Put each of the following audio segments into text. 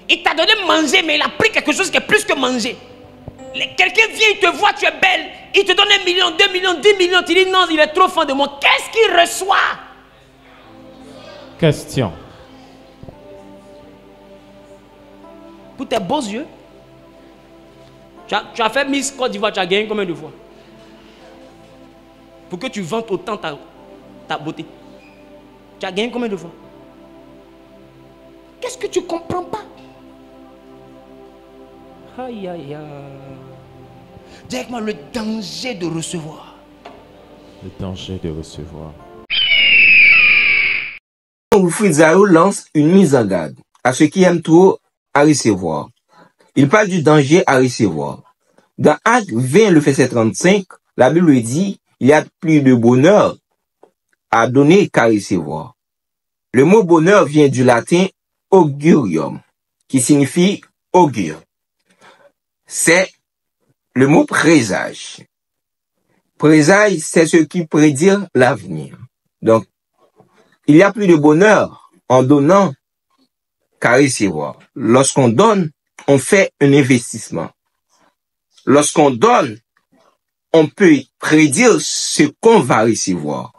Il t'a donné manger, mais il a pris quelque chose qui est plus que manger. Quelqu'un vient, il te voit, tu es belle. Il te donne 1 million, 2 millions, 10 millions. Tu dis non, il est trop fan de moi. Qu'est-ce qu'il reçoit? Question. Pour tes beaux yeux. Tu as fait Miss Côte d'Ivoire, tu as gagné combien de fois? Pour que tu vantes autant ta beauté. Tu as gagné combien de fois? Qu'est-ce que tu ne comprends pas? Aïe, aïe, aïe. Dis avec moi le danger de recevoir. Le danger de recevoir. Wilfried Zaho lance une mise en garde à ceux qui aiment trop à recevoir. Il parle du danger à recevoir. Dans Actes 20, le verset 35, la Bible dit, il y a plus de bonheur à donner qu'à recevoir. Le mot bonheur vient du latin augurium, qui signifie augure. C'est le mot présage. Présage, c'est ce qui prédit l'avenir. Donc, il y a plus de bonheur en donnant qu'à recevoir. Lorsqu'on donne, on fait un investissement. Lorsqu'on donne, on peut prédire ce qu'on va recevoir.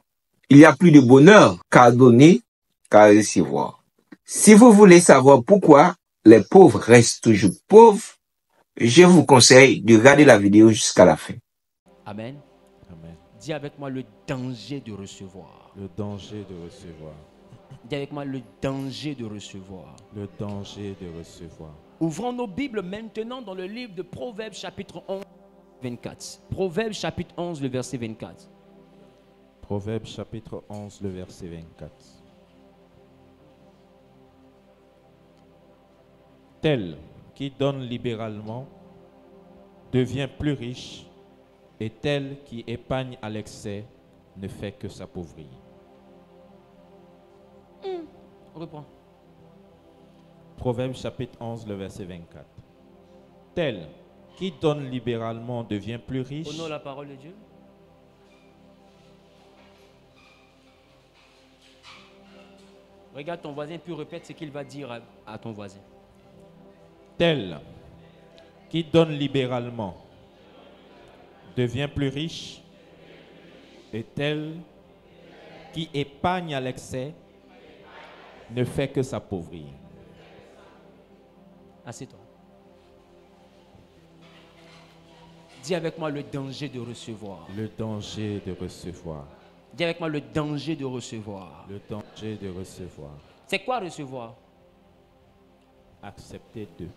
Il y a plus de bonheur qu'à donner qu'à recevoir. Si vous voulez savoir pourquoi les pauvres restent toujours pauvres, je vous conseille de regarder la vidéo jusqu'à la fin. Amen. Amen. Dis avec moi le danger de recevoir. Le danger de recevoir. Dis avec moi le danger de recevoir. Le danger de recevoir. Ouvrons nos Bibles maintenant dans le livre de Proverbes chapitre 11, 24. Proverbes chapitre 11, le verset 24. Proverbe chapitre 11, le verset 24. Tel qui donne libéralement devient plus riche, et tel qui épargne à l'excès ne fait que s'appauvrir. On reprend. Proverbe chapitre 11, le verset 24. Tel qui donne libéralement devient plus riche. Honore la parole de Dieu. Regarde ton voisin puis répète ce qu'il va dire à ton voisin. Tel qui donne libéralement devient plus riche, et tel qui épargne à l'excès ne fait que s'appauvrir. Assieds-toi. Dis avec moi le danger de recevoir. Le danger de recevoir. Dis avec moi le danger de recevoir. Le danger de recevoir. C'est quoi recevoir? Accepter de.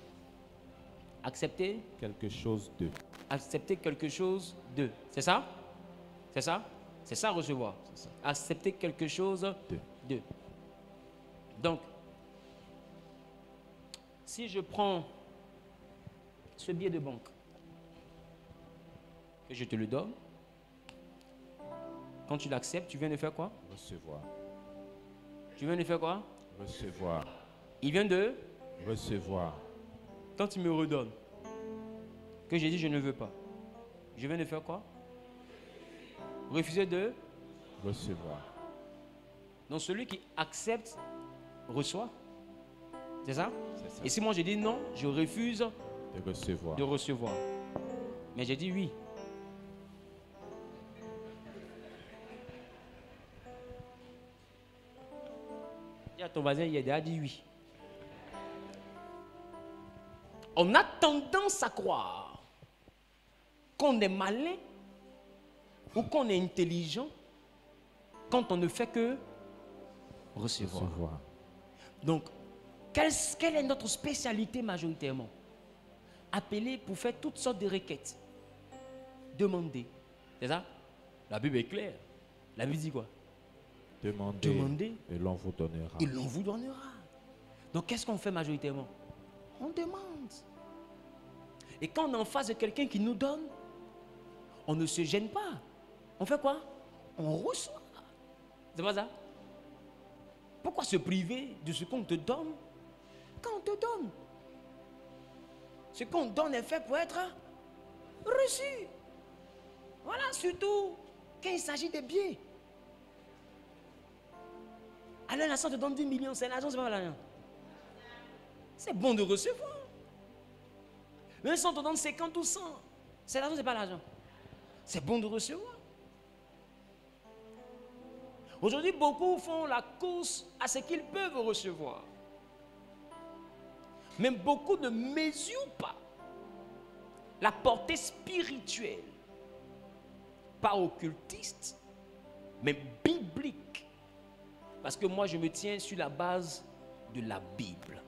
Accepter Quelque chose de. Accepter quelque chose de. C'est ça? C'est ça? C'est ça recevoir. C'est ça. Accepter quelque chose de. Donc, si je prends ce billet de banque, que je te le donne, quand tu l'acceptes, tu viens de faire quoi? Recevoir. Tu viens de faire quoi? Recevoir. Il vient de... Recevoir. Quand tu me redonnes, que j'ai dit je ne veux pas, je viens de faire quoi? Refuser de... Recevoir. Donc celui qui accepte, reçoit. C'est ça? C'est ça. Et si moi je dis non, je refuse De recevoir. de recevoir. Mais j'ai dit oui. Dis à ton voisin, il a déjà dit oui. On a tendance à croire qu'on est malin ou qu'on est intelligent quand on ne fait que recevoir. Recevoir. Donc, quelle est notre spécialité majoritairement? Appeler pour faire toutes sortes de requêtes. Demander. C'est ça? La Bible est claire. La Bible dit quoi? Demandez. Et l'on vous donnera. Et l'on vous donnera. Donc, qu'est-ce qu'on fait majoritairement? On demande. Et quand on est en face de quelqu'un qui nous donne, on ne se gêne pas. On fait quoi? On reçoit. C'est pas ça? Pourquoi se priver de ce qu'on te donne quand on te donne? Ce qu'on donne est fait pour être reçu. Voilà, surtout quand il s'agit de biens. Alors, l'agent te donne 10 millions, c'est l'argent, c'est pas l'argent. C'est bon de recevoir. Même si on te donne 50 ou 100, c'est l'argent, c'est pas l'argent. C'est bon de recevoir. Aujourd'hui, beaucoup font la course à ce qu'ils peuvent recevoir. Mais beaucoup ne mesurent pas la portée spirituelle, pas occultiste, mais biblique. Parce que moi, je me tiens sur la base de la Bible.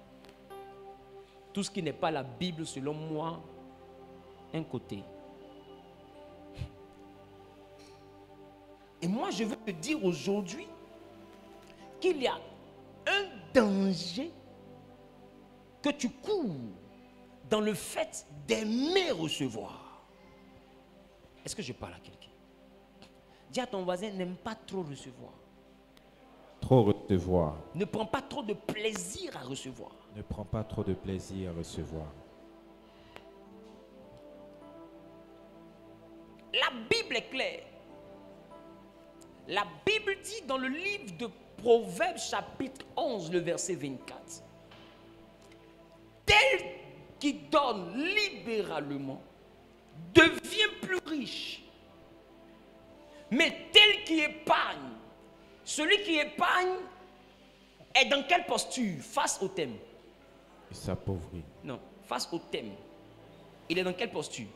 Tout ce qui n'est pas la Bible, selon moi, un côté. Et moi, je veux te dire aujourd'hui qu'il y a un danger que tu cours dans le fait d'aimer recevoir. Est-ce que je parle à quelqu'un? Dis à ton voisin, n'aime pas trop recevoir. Trop recevoir. Ne prends pas trop de plaisir à recevoir. Ne prends pas trop de plaisir à recevoir. La Bible est claire. La Bible dit dans le livre de Proverbes chapitre 11, le verset 24. Tel qui donne libéralement devient plus riche. Mais tel qui épargne, celui qui épargne est dans quelle posture? Face au thème. Il s'appauvrit. Non, face au thème. Il est dans quelle posture?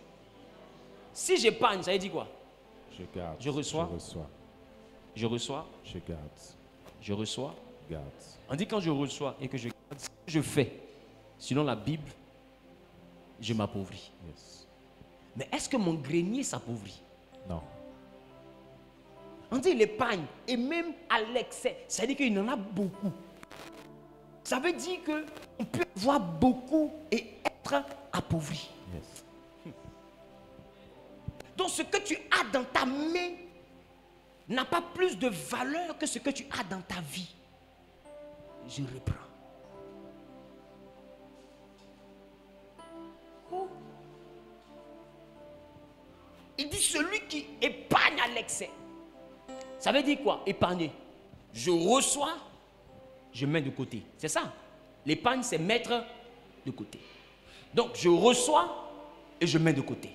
Si j'épargne, ça veut dire quoi? Je garde. Je reçois. Je reçois. Je reçois. Je garde. Je reçois. Garde. On dit quand je reçois et que je garde, ce que je fais, selon la Bible, je m'appauvris. Yes. Mais est-ce que mon grenier s'appauvrit? Non. On dit l'épargne, et même à l'excès, ça veut dire qu'il en a beaucoup. Ça veut dire qu'on peut avoir beaucoup et être appauvri. Yes. Donc ce que tu as dans ta main n'a pas plus de valeur que ce que tu as dans ta vie. Je reprends. Oh. Il dit celui qui épargne à l'excès. Ça veut dire quoi? Épargner. Je reçois, je mets de côté. C'est ça. L'épargne, c'est mettre de côté. Donc, je reçois et je mets de côté.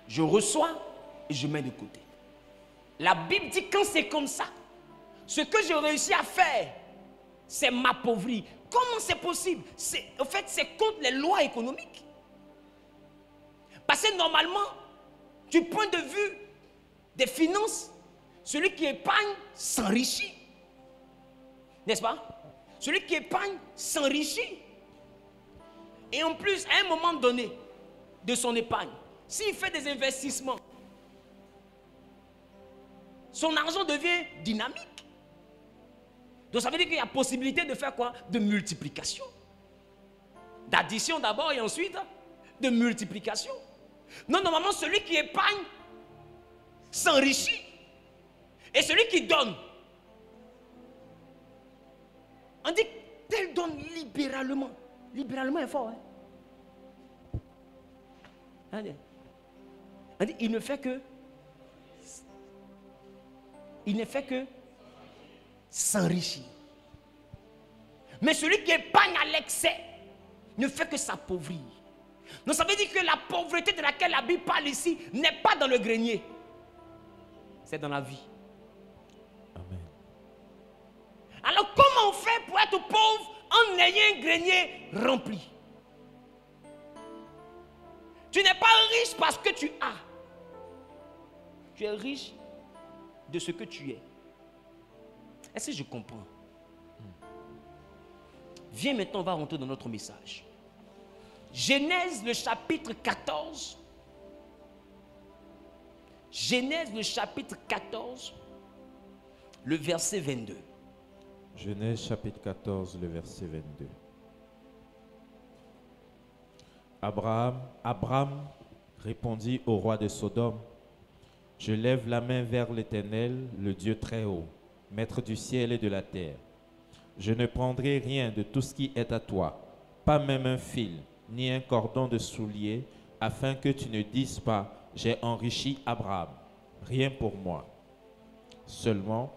Je reçois et je mets de côté. La Bible dit quand c'est comme ça, ce que j'ai réussi à faire, c'est m'appauvrir. Comment c'est possible? En fait, c'est contre les lois économiques. Parce que normalement, du point de vue des finances, celui qui épargne s'enrichit. N'est-ce pas? Celui qui épargne s'enrichit. Et en plus, à un moment donné de son épargne, s'il fait des investissements, son argent devient dynamique. Donc ça veut dire qu'il y a possibilité de faire quoi? De multiplication. D'addition d'abord et ensuite de multiplication. Non, normalement, celui qui épargne s'enrichit. Et celui qui donne, on dit tel donne libéralement. Libéralement est fort. Hein? On dit il ne fait que s'enrichir. Mais celui qui épargne à l'excès ne fait que s'appauvrir. Donc ça veut dire que la pauvreté de laquelle la Bible parle ici n'est pas dans le grenier. C'est dans la vie. Amen. Alors comment on fait pour être pauvre en ayant un grenier rempli? Tu n'es pas riche parce que tu as. Tu es riche de ce que tu es. Est-ce que je comprends? Viens maintenant, on va rentrer dans notre message. Genèse le chapitre 14. Genèse le chapitre 14, le verset 22. Genèse chapitre 14, le verset 22. Abraham répondit au roi de Sodome: Je lève la main vers l'Éternel, le Dieu très haut, maître du ciel et de la terre. Je ne prendrai rien de tout ce qui est à toi, pas même un fil, ni un cordon de soulier, afin que tu ne dises pas: J'ai enrichi Abraham. Rien pour moi. Seulement,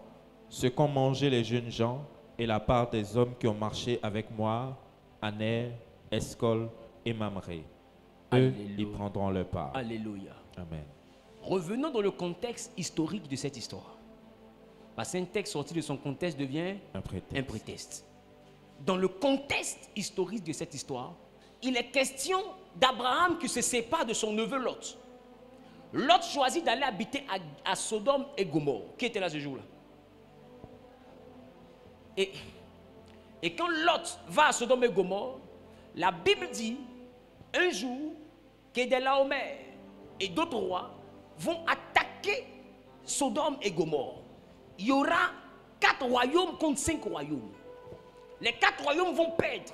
ce qu'ont mangé les jeunes gens et la part des hommes qui ont marché avec moi, Aner, Escol et Mamré. Eux, Alléluia. ils prendront leur part. Alléluia. Amen. Revenons dans le contexte historique de cette histoire. Parce qu'un texte sorti de son contexte devient Un prétexte. un prétexte. Dans le contexte historique de cette histoire, il est question d'Abraham qui se sépare de son neveu Lot. Lot choisit d'aller habiter à Sodome et Gomorrhe. Qui était là ce jour-là? Et quand Lot va à Sodome et Gomorrhe, la Bible dit un jour Kedorlaomer et d'autres rois vont attaquer Sodome et Gomorrhe. Il y aura 4 royaumes contre 5 royaumes. Les 4 royaumes vont perdre.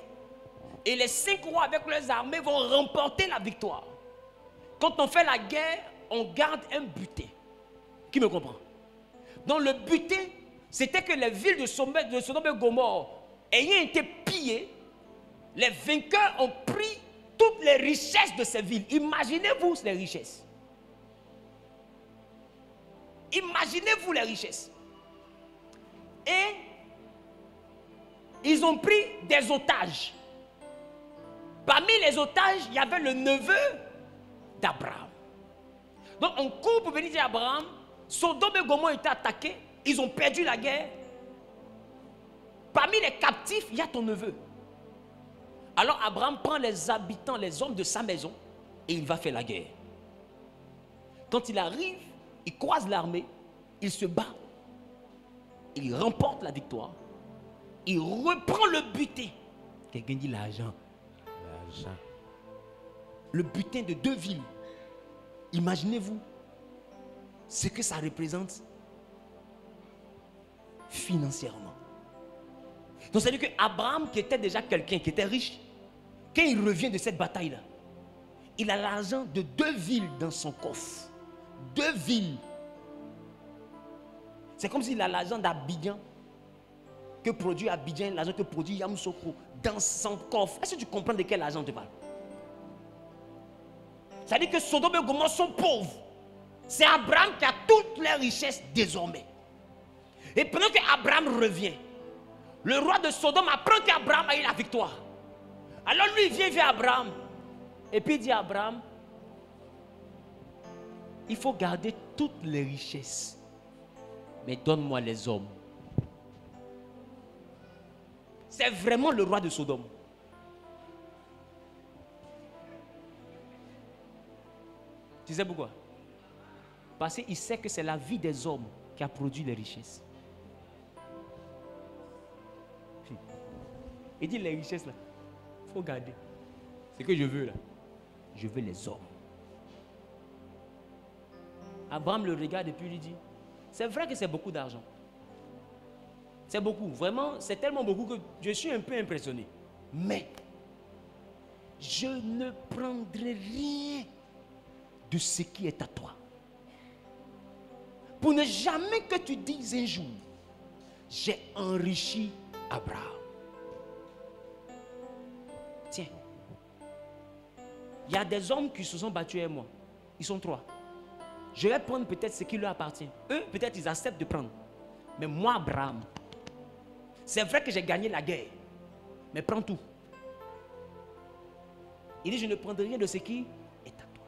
Et les 5 rois avec leurs armées vont remporter la victoire. Quand on fait la guerre, on garde un butin. Qui me comprend? Donc le butin, c'était que les villes de Sodome et Gomorrhe ayant été pillées, les vainqueurs ont pris toutes les richesses de ces villes. Imaginez-vous les richesses. Imaginez-vous les richesses. Et ils ont pris des otages. Parmi les otages, il y avait le neveu d'Abraham. Donc on court pour venir dire à Abraham, Sodome et Gomorrhe étaient attaqués, ils ont perdu la guerre. Parmi les captifs, il y a ton neveu. Alors Abraham prend les habitants, les hommes de sa maison, et il va faire la guerre. Quand il arrive, il croise l'armée, il se bat, il remporte la victoire, il reprend le butin. Quelqu'un dit l'argent. L'argent. Le butin de 2 villes. Imaginez-vous ce que ça représente financièrement. Donc c'est-à-dire que Abraham, qui était déjà quelqu'un qui était riche, quand il revient de cette bataille-là, il a l'argent de 2 villes dans son coffre. 2 villes. C'est comme s'il a l'argent d'Abidjan, que produit Abidjan, l'argent que produit Yamoussoukro, dans son coffre. Est-ce que tu comprends de quel argent tu parles? C'est-à-dire que Sodome et Gomorrhe sont pauvres. C'est Abraham qui a toutes les richesses désormais. Et pendant qu'Abraham revient, le roi de Sodome apprend qu'Abraham a eu la victoire. Alors lui, il vient vers Abraham. Et puis il dit à Abraham, il faut garder toutes les richesses. Mais donne-moi les hommes. C'est vraiment le roi de Sodome. Tu sais pourquoi? Parce qu'il sait que c'est la vie des hommes qui a produit les richesses. Il dit les richesses là, il faut garder. C'est ce que je veux là. Je veux les hommes. Abraham le regarde et puis lui dit, c'est vrai que c'est beaucoup d'argent. C'est beaucoup, vraiment, c'est tellement beaucoup que je suis un peu impressionné. Mais, je ne prendrai rien de ce qui est à toi. Pour ne jamais que tu dises un jour, j'ai enrichi Abraham. Tiens, il y a des hommes qui se sont battus avec moi. Ils sont 3. Je vais prendre peut-être ce qui leur appartient. Eux, peut-être ils acceptent de prendre. Mais moi, Abraham, c'est vrai que j'ai gagné la guerre. Mais prends tout. Il dit, je ne prendrai rien de ce qui est à toi.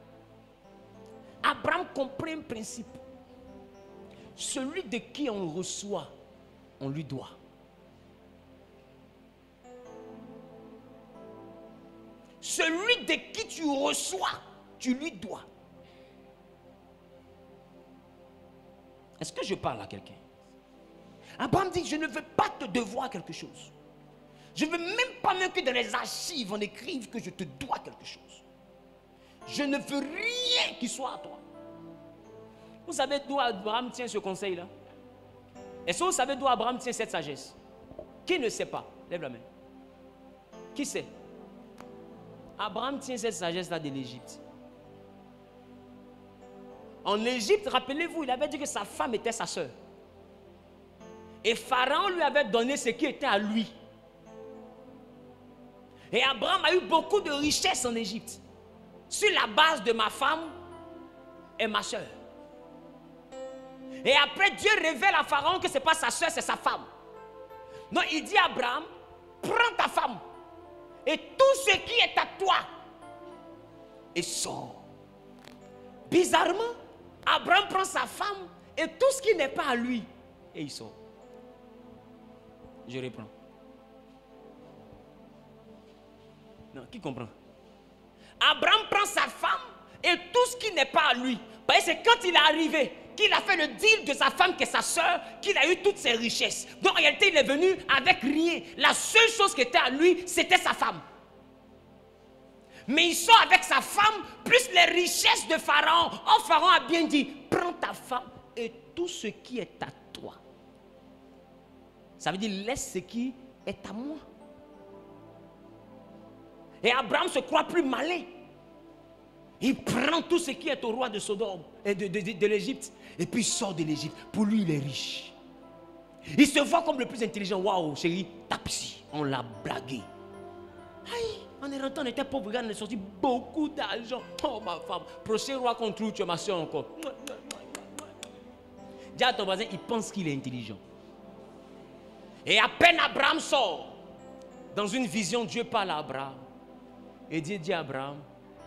Abraham comprend un principe. Celui de qui on reçoit, on lui doit. Celui de qui tu reçois, tu lui dois. Est-ce que je parle à quelqu'un? Abraham dit, je ne veux pas te devoir quelque chose. Je ne veux même pas que dans les archives on écrive que je te dois quelque chose. Je ne veux rien qui soit à toi. Vous savez d'où Abraham tient ce conseil-là? Est-ce que vous savez d'où Abraham tient cette sagesse? Qui ne sait pas? Lève la main. Qui sait? Abraham tient cette sagesse-là de l'Égypte. En Égypte, rappelez-vous, il avait dit que sa femme était sa sœur. Et Pharaon lui avait donné ce qui était à lui. Et Abraham a eu beaucoup de richesses en Égypte. Sur la base de ma femme et ma soeur. Et après, Dieu révèle à Pharaon que ce n'est pas sa soeur, c'est sa femme. Donc il dit à Abraham, prends ta femme. et tout ce qui est à toi. Et sort. Bizarrement, Abraham prend sa femme et tout ce qui n'est pas à lui. Et il sort. Je reprends. Non, qui comprend? Abraham prend sa femme et tout ce qui n'est pas à lui. Parce que c'est quand il est arrivé qu'il a fait le deal de sa femme qui est sa soeur, qu'il a eu toutes ses richesses. Donc en réalité, il est venu avec rien. La seule chose qui était à lui, c'était sa femme. Mais il sort avec sa femme, plus les richesses de Pharaon. Oh, Pharaon a bien dit, prends ta femme et tout ce qui est à toi. Ça veut dire, laisse ce qui est à moi. Et Abraham se croit plus malin. Il prend tout ce qui est au roi de Sodome et de l'Égypte. Et puis il sort de l'Égypte. Pour lui, il est riche. Il se voit comme le plus intelligent. Waouh, chérie, tape ici. On l'a blagué. Aïe, en rentrant, on était pauvre. On a sorti beaucoup d'argent. Oh, ma femme. Procès roi contre lui, tu es ma soeur encore. Dis à ton voisin, il pense qu'il est intelligent. Et à peine Abraham sort, dans une vision, Dieu parle à Abraham. Et Dieu dit à Abraham,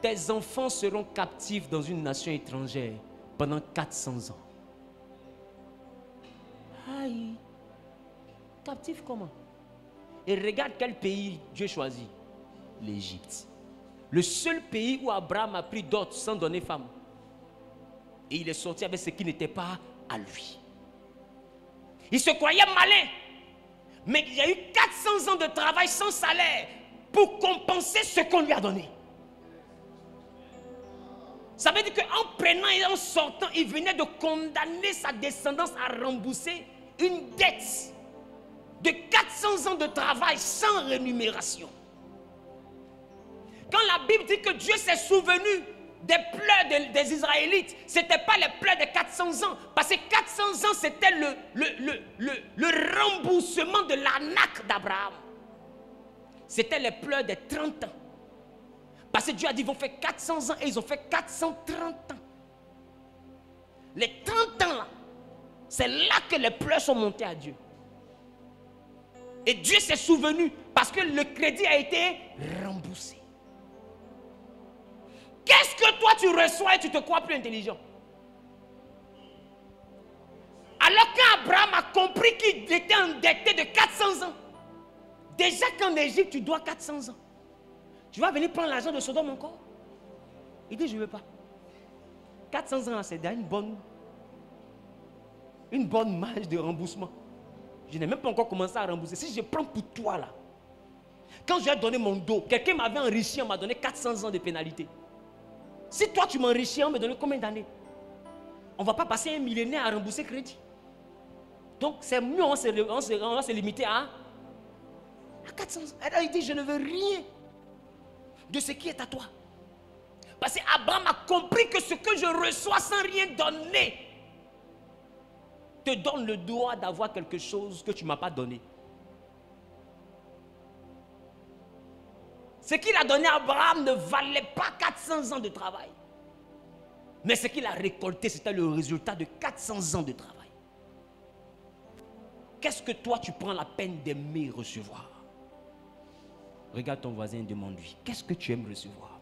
tes enfants seront captifs dans une nation étrangère pendant 400 ans. Aïe. Captifs comment? Et regarde quel pays Dieu choisit. L'Égypte. Le seul pays où Abraham a pris dot sans donner femme. Et il est sorti avec ce qui n'était pas à lui. Il se croyait malin. Mais il y a eu 400 ans de travail sans salaire pour compenser ce qu'on lui a donné. Ça veut dire qu'en prenant et en sortant, il venait de condamner sa descendance à rembourser une dette de 400 ans de travail sans rémunération. Quand la Bible dit que Dieu s'est souvenu des pleurs des Israélites, ce n'était pas les pleurs de 400 ans. Parce que 400 ans, c'était le remboursement de l'arnaque d'Abraham. C'était les pleurs des 30 ans. Parce que Dieu a dit, ils vont faire 400 ans et ils ont fait 430 ans. Les 30 ans là, c'est là que les pleurs sont montés à Dieu. Et Dieu s'est souvenu parce que le crédit a été remboursé. Qu'est-ce que toi tu reçois et tu te crois plus intelligent? Alors qu'Abraham a compris qu'il était endetté de 400 ans. Déjà qu'en Égypte tu dois 400 ans. Tu vas venir prendre l'argent de Sodome encore? Il dit je ne veux pas. 400 ans c'est une bonne marge de remboursement. Je n'ai même pas encore commencé à rembourser. Si je prends pour toi là, quand je vais donner mon dos, quelqu'un m'avait enrichi, on m'a donné 400 ans de pénalité. Si toi tu m'enrichis, on me donne combien d'années? On ne va pas passer un millénaire à rembourser crédit. Donc c'est mieux, on se limiter à 400 ans. Alors il dit, je ne veux rien de ce qui est à toi. Parce qu'Abraham a compris que ce que je reçois sans rien donner te donne le droit d'avoir quelque chose que tu ne m'as pas donné. Ce qu'il a donné à Abraham ne valait pas 400 ans de travail. Mais ce qu'il a récolté, c'était le résultat de 400 ans de travail. Qu'est-ce que toi, tu prends la peine d'aimer recevoir? Regarde ton voisin et demande-lui, qu'est-ce que tu aimes recevoir?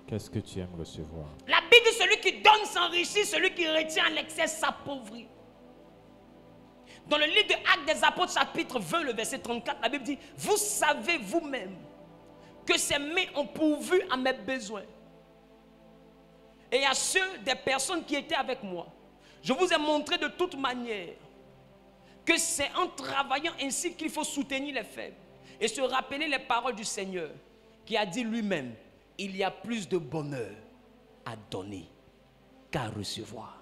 Qu'est-ce que tu aimes recevoir? La Bible dit, celui qui donne s'enrichit, celui qui retient en excès s'appauvrit. Dans le livre de Actes des Apôtres, chapitre 20, le verset 34, la Bible dit, vous savez vous-même que ces mains ont pourvu à mes besoins et à ceux des personnes qui étaient avec moi. Je vous ai montré de toute manière que c'est en travaillant ainsi qu'il faut soutenir les faibles et se rappeler les paroles du Seigneur qui a dit lui-même, il y a plus de bonheur à donner qu'à recevoir.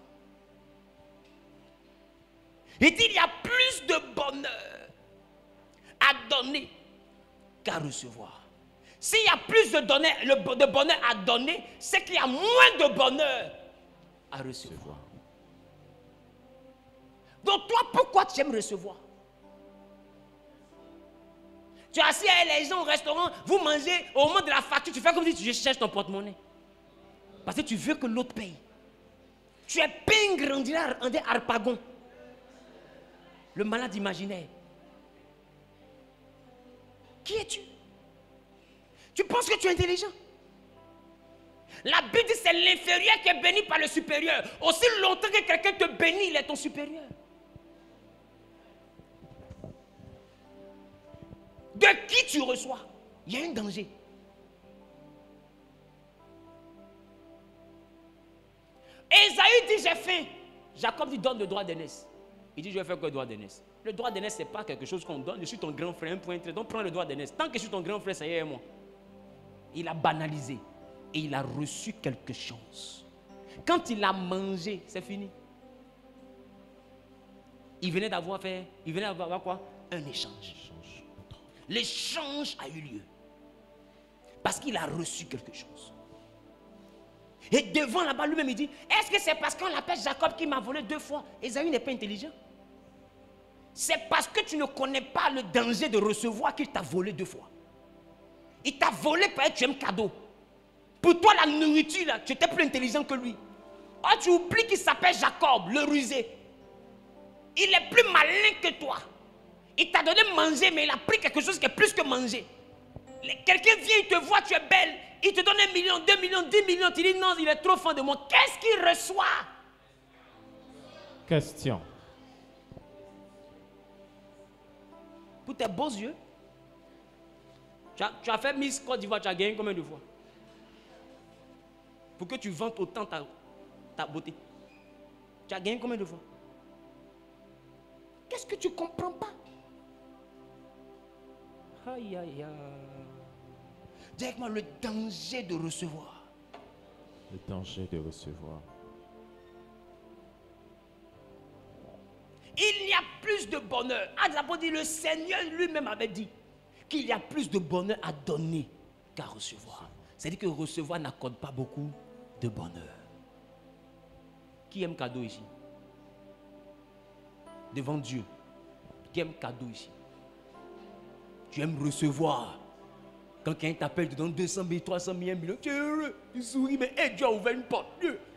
Il dit, il y a plus de bonheur à donner qu'à recevoir. S'il y a plus de bonheur à donner, c'est qu'il y a moins de bonheur à recevoir. Donc toi, pourquoi tu aimes recevoir? Tu es assis avec les gens au restaurant, vous mangez, au moment de la facture, tu fais comme si tu cherches ton porte-monnaie. Parce que tu veux que l'autre paye. Tu es pingre, on dirait Harpagon. Le malade imaginaire. Qui es-tu? Tu penses que tu es intelligent. La Bible dit c'est l'inférieur qui est béni par le supérieur. Aussi longtemps que quelqu'un te bénit, il est ton supérieur. De qui tu reçois? Il y a un danger. Ésaü dit j'ai faim. Jacob dit donne le droit d'aînesse. Il dit je vais faire quoi le droit d'aînesse? Le droit d'aînesse ce n'est pas quelque chose qu'on donne. Je suis ton grand frère, un point très. Donc prends le droit d'aînesse. Tant que je suis ton grand frère, ça y est moi. Il a banalisé. Et il a reçu quelque chose. Quand il a mangé, c'est fini. Il venait d'avoir quoi? Un échange. L'échange a eu lieu. Parce qu'il a reçu quelque chose. Et devant là-bas, lui-même, il dit, est-ce que c'est parce qu'on l'appelle Jacob qui m'a volé 2 fois? Ésaü n'est pas intelligent. C'est parce que tu ne connais pas le danger de recevoir qu'il t'a volé 2 fois. Il t'a volé parce que tu aimes cadeau. Pour toi, la nourriture, là, tu étais plus intelligent que lui. Oh, tu oublies qu'il s'appelle Jacob, le rusé. Il est plus malin que toi. Il t'a donné manger, mais il a pris quelque chose qui est plus que manger. Quelqu'un vient, il te voit, tu es belle. Il te donne 1 million, 2 millions, 10 millions. Tu dis non, il est trop fan de moi. Qu'est-ce qu'il reçoit? Question. Pour tes beaux yeux. Tu as fait Miss Côte d'Ivoire, tu as gagné combien de fois? Pour que tu vantes autant ta beauté. Tu as gagné combien de fois? Qu'est-ce que tu ne comprends pas? Aïe, aïe, aïe. Dis avec moi le danger de recevoir. Le danger de recevoir. Il y a plus de bonheur. D'abord dit, le Seigneur lui-même avait dit qu'il y a plus de bonheur à donner qu'à recevoir. C'est-à-dire que recevoir n'accorde pas beaucoup de bonheur. Qui aime cadeau ici? Devant Dieu. Qui aime cadeau ici? Tu aimes recevoir. Quand quelqu'un t'appelle, te donne 200 000, 300 000, 1 million, tu es heureux, tu souris, mais hey, Dieu a ouvert une porte.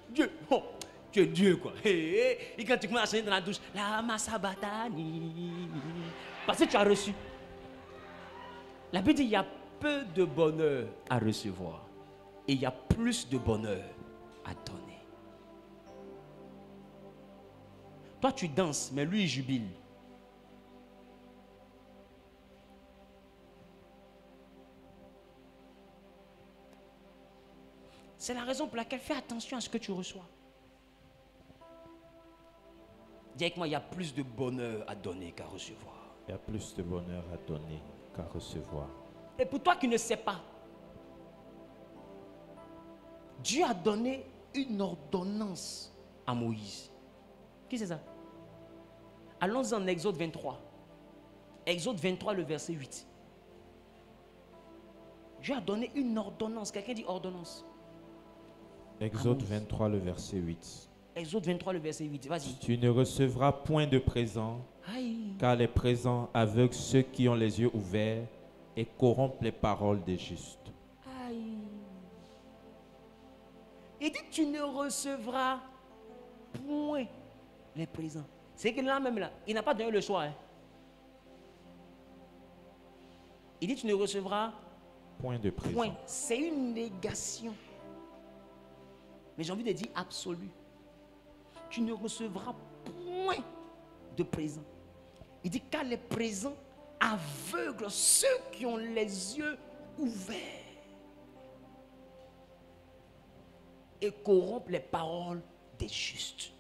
Dieu, oh, tu es Dieu quoi. Et quand tu commences à chanter dans la douche, la masabatani. Parce que tu as reçu. La Bible dit il y a peu de bonheur à recevoir. Et il y a plus de bonheur à donner. Toi tu danses, mais lui il jubile. C'est la raison pour laquelle fais attention à ce que tu reçois. Dis avec moi, il y a plus de bonheur à donner qu'à recevoir. Il y a plus de bonheur à donner qu'à recevoir. Et pour toi qui ne sais pas, Dieu a donné une ordonnance à Moïse. Qui c'est ça? Allons en Exode 23. Exode 23, le verset 8. Dieu a donné une ordonnance. Quelqu'un dit ordonnance. Exode 23, le verset 8. Exode 23, le verset 8. Vas-y. Tu ne recevras point de présent, car les présents aveuglent ceux qui ont les yeux ouverts et corrompent les paroles des justes. Aïe. Il dit tu ne recevras point les présents. C'est que là même là, il n'a pas donné le choix. Hein. Il dit tu ne recevras point de présent. Point. C'est une négation. Mais j'ai envie de dire absolu. Tu ne recevras point de présent. Il dit car les présents aveuglent ceux qui ont les yeux ouverts et corrompent les paroles des justes.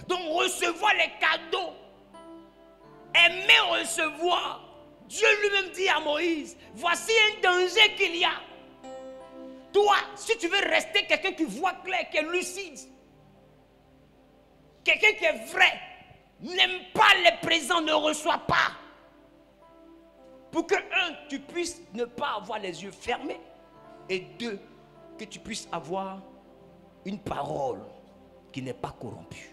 Donc recevoir les cadeaux, aimer recevoir. Dieu lui-même dit à Moïse, voici un danger qu'il y a. Toi, si tu veux rester quelqu'un qui voit clair, qui est lucide, quelqu'un qui est vrai, n'aime pas les présents, ne reçoit pas. Pour que, tu puisses ne pas avoir les yeux fermés. Et 2, que tu puisses avoir une parole qui n'est pas corrompue.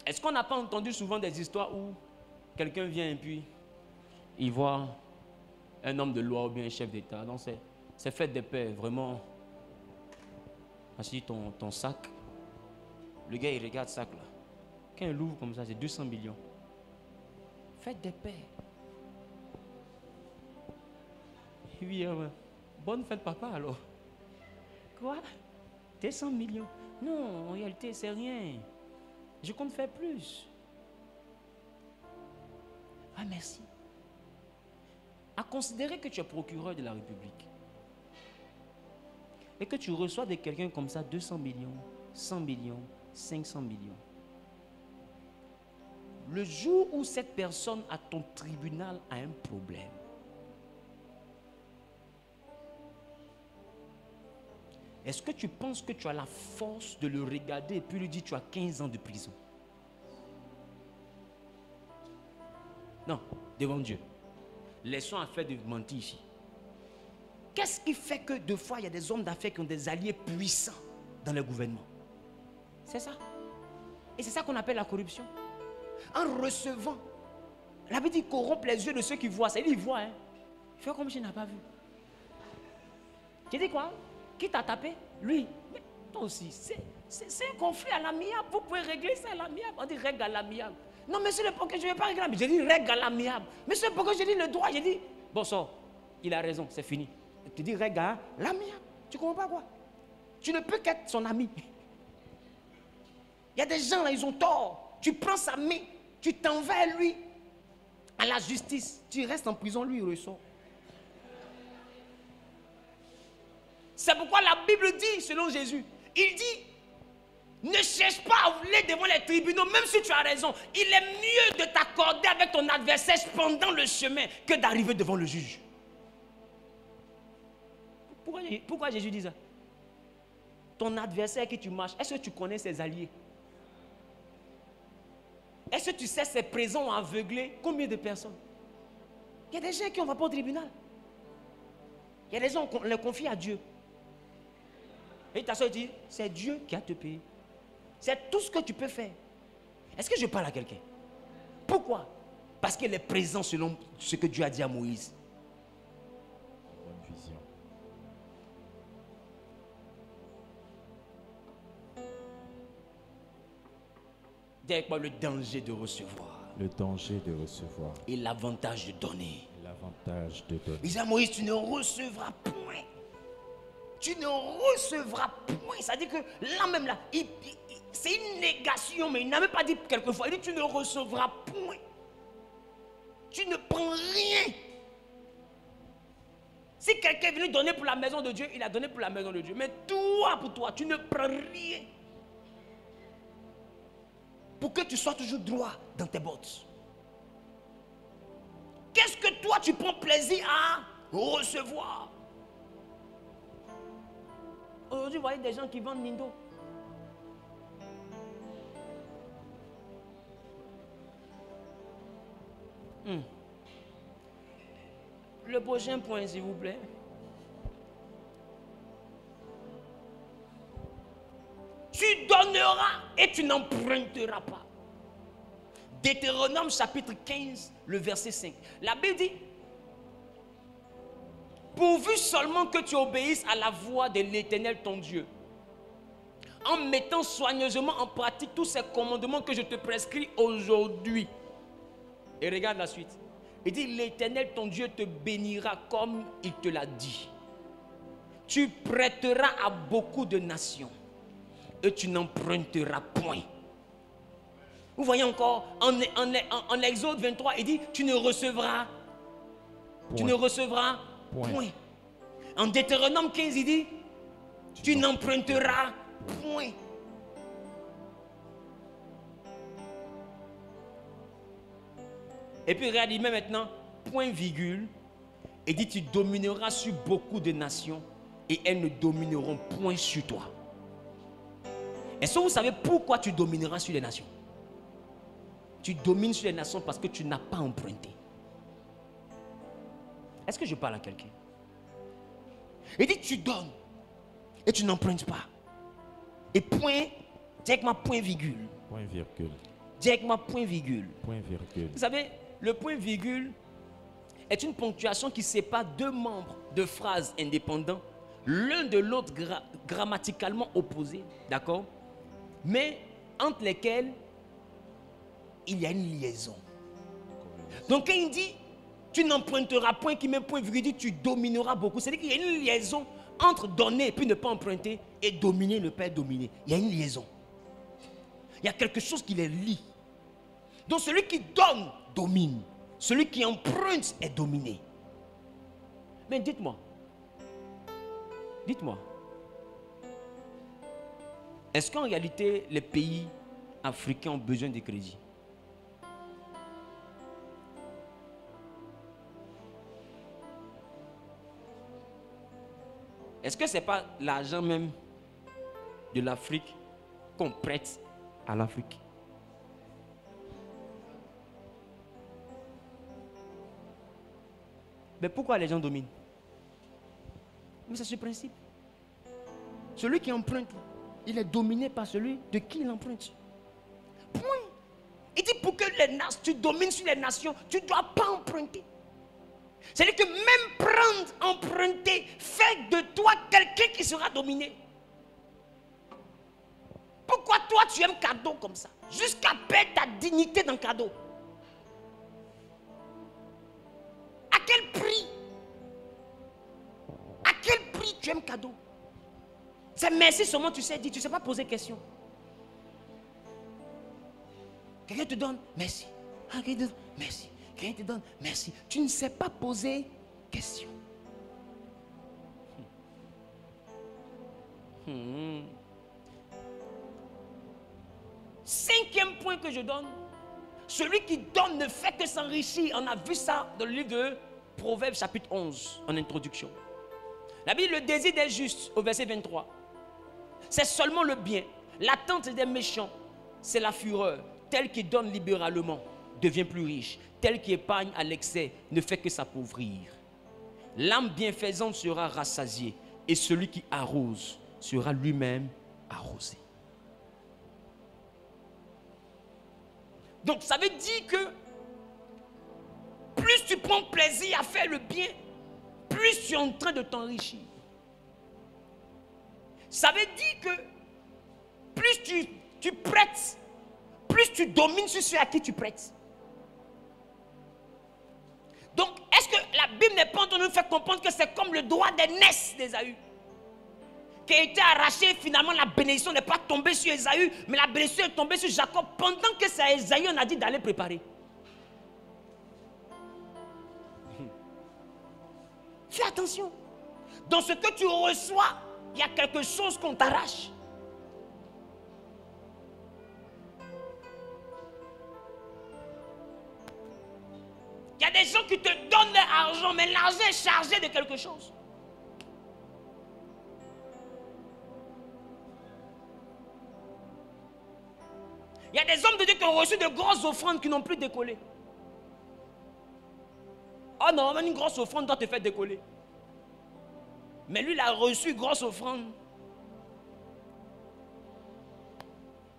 Est-ce qu'on n'a pas entendu souvent des histoires où quelqu'un vient et puis il voit un homme de loi ou bien un chef d'État? Donc c'est fait de paix, vraiment. Voici ton sac. Le gars il regarde ce sac là. Quand il l'ouvre comme ça, c'est 200 millions. Faites des paix. Oui, bonne fête, papa, alors. Quoi? 200 millions? Non, en réalité, c'est rien. Je compte faire plus. Ah, merci. À considérer que tu es procureur de la République et que tu reçois de quelqu'un comme ça 200 millions, 100 millions, 500 millions. Le jour où cette personne à ton tribunal a un problème, est-ce que tu penses que tu as la force de le regarder et puis lui dire tu as 15 ans de prison? Non, devant Dieu. Laissons affaire de mentir ici. Qu'est-ce qui fait que deux fois il y a des hommes d'affaires qui ont des alliés puissants dans le gouvernement? C'est ça. Et c'est ça qu'on appelle la corruption. En recevant, la Bible dit corrompre les yeux de ceux qui voient. C'est-à-dire, ils voient. Hein. Il fait comme s'il n'a pas vu. Tu dis quoi? Qui t'a tapé? Lui. Mais toi aussi. C'est un conflit à l'amiable. Vous pouvez régler ça à l'amiable. On dit règle à l'amiable. Non, mais c'est le pourquoi je ne vais pas régler à l'amiable. J'ai dit règle à l'amiable. Mais c'est pourquoi j'ai dit le droit. J'ai dit, bon sort. Il a raison, c'est fini. Tu dis règle à l'amiable. Tu comprends pas quoi? Tu ne peux qu'être son ami. Il y a des gens là, ils ont tort. Tu prends sa main, tu t'en vas à lui, à la justice. Tu restes en prison, lui il ressort. C'est pourquoi la Bible dit, selon Jésus, il dit, ne cherche pas à aller devant les tribunaux, même si tu as raison. Il est mieux de t'accorder avec ton adversaire pendant le chemin que d'arriver devant le juge. Pourquoi Jésus dit ça? Ton adversaire qui tu marches, est-ce que tu connais ses alliés? Est-ce que tu sais ses présents ont aveuglé combien de personnes? Il y a des gens qui on ne va pas au tribunal. Il y a des gens qu'on les confie à Dieu. Et ta soeur dit, c'est Dieu qui a te payé. C'est tout ce que tu peux faire. Est-ce que je parle à quelqu'un? Pourquoi? Parce qu'il est présent selon ce que Dieu a dit à Moïse. Bonne vision. Dis avec moi le danger de recevoir. Le danger de recevoir. Et l'avantage de donner. L'avantage de donner. Il dit à Moïse, tu ne recevras point. Tu ne recevras point. C'est-à-dire que là même là, c'est une négation, mais il n'a même pas dit quelquefois. Il dit, tu ne recevras point. Tu ne prends rien. Si quelqu'un est venu donner pour la maison de Dieu, il a donné pour la maison de Dieu. Mais toi, pour toi, tu ne prends rien. Pour que tu sois toujours droit dans tes bottes. Qu'est-ce que toi tu prends plaisir à recevoir? Aujourd'hui, vous voyez des gens qui vendent Nindo. Le prochain point, s'il vous plaît. Tu donneras et tu n'emprunteras pas. Deutéronome chapitre 15, le verset 5. La Bible dit, pourvu seulement que tu obéisses à la voix de l'Éternel ton Dieu, en mettant soigneusement en pratique tous ces commandements que je te prescris aujourd'hui. Et regarde la suite. Il dit, l'Éternel ton Dieu te bénira comme il te l'a dit. Tu prêteras à beaucoup de nations et tu n'emprunteras point. Vous voyez encore, en Exode 23, il dit, tu ne recevras point. Tu ne recevras point. En Deutéronome 15, il dit, tu n'emprunteras point. Et puis regarde, il met maintenant point virgule. Il dit, tu domineras sur beaucoup de nations et elles ne domineront point sur toi. Est-ce que vous savez pourquoi tu domineras sur les nations? Tu domines sur les nations parce que tu n'as pas emprunté. Est-ce que je parle à quelqu'un? Il dit, tu donnes et tu n'empruntes pas. Et point, dis avec moi point virgule. Point virgule. Dis avec moi point virgule. Point virgule. Vous savez, le point virgule est une ponctuation qui sépare deux membres de phrases indépendants, l'un de l'autre grammaticalement opposés, d'accord? Mais entre lesquels il y a une liaison. Donc quand il dit, tu n'emprunteras point, qui met point virgule, tu domineras beaucoup. C'est-à-dire qu'il y a une liaison entre donner et puis ne pas emprunter et dominer, ne pas être dominé. Il y a une liaison. Il y a quelque chose qui les lie. Donc celui qui donne, domine. Celui qui emprunte est dominé. Mais dites-moi, est-ce qu'en réalité les pays africains ont besoin de crédit? Est-ce que ce n'est pas l'argent même de l'Afrique qu'on prête à l'Afrique? Mais pourquoi les gens dominent? Mais c'est ce principe. Celui qui emprunte, il est dominé par celui de qui il emprunte. Point. Il dit pour que tu domines sur les nations, tu ne dois pas emprunter. C'est-à-dire que même prendre, emprunter, fait de toi quelqu'un qui sera dominé. Pourquoi toi tu aimes cadeau comme ça? Jusqu'à perdre ta dignité dans le cadeau. À quel prix? À quel prix tu aimes cadeau? C'est merci seulement tu sais dire, tu ne sais pas poser question. Quelqu'un te donne merci. Quelqu'un te donne merci. Quelqu'un te donne merci. Tu ne sais pas poser question. Cinquième point que je donne, celui qui donne ne fait que s'enrichir. On a vu ça dans le livre de Proverbes chapitre 11 en introduction. La Bible, le désir des justes au verset 23. C'est seulement le bien. L'attente des méchants, c'est la fureur. Tel qui donne libéralement devient plus riche. Tel qui épargne à l'excès ne fait que s'appauvrir. L'âme bienfaisante sera rassasiée et celui qui arrose sera lui-même arrosé. Donc ça veut dire que plus tu prends plaisir à faire le bien, plus tu es en train de t'enrichir. Ça veut dire que plus tu prêtes, plus tu domines sur ceux à qui tu prêtes. Donc, est-ce que la Bible n'est pas en train de nous faire comprendre que c'est comme le droit d'aînesse d'Ésaü qui a été arraché, finalement la bénédiction n'est pas tombée sur Ésaü, mais la bénédiction est tombée sur Jacob pendant que c'est à Ésaü on a dit d'aller préparer. Fais attention. Dans ce que tu reçois, il y a quelque chose qu'on t'arrache. Il y a des gens qui te donnent leur argent, mais l'argent est chargé de quelque chose. Il y a des hommes de Dieu qui ont reçu de grosses offrandes qui n'ont plus décollé. Oh non, même une grosse offrande doit te faire décoller. Mais lui, il a reçu une grosse offrande.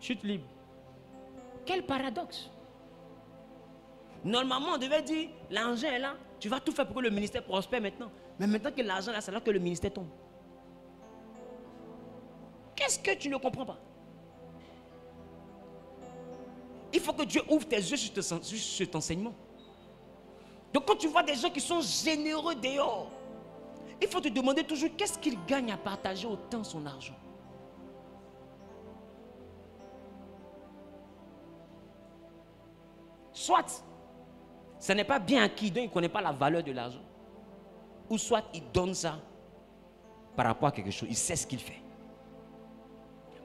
Chute libre. Quel paradoxe. Normalement, on devait dire, l'argent est là, tu vas tout faire pour que le ministère prospère maintenant. Mais maintenant que l'argent est là, c'est là que le ministère tombe. Qu'est-ce que tu ne comprends pas? Il faut que Dieu ouvre tes yeux sur cet enseignement. Donc quand tu vois des gens qui sont généreux dehors, il faut te demander toujours qu'est-ce qu'il gagne à partager autant son argent. Soit, ce n'est pas bien acquis, donc il ne connaît pas la valeur de l'argent. Ou soit, il donne ça par rapport à quelque chose, il sait ce qu'il fait.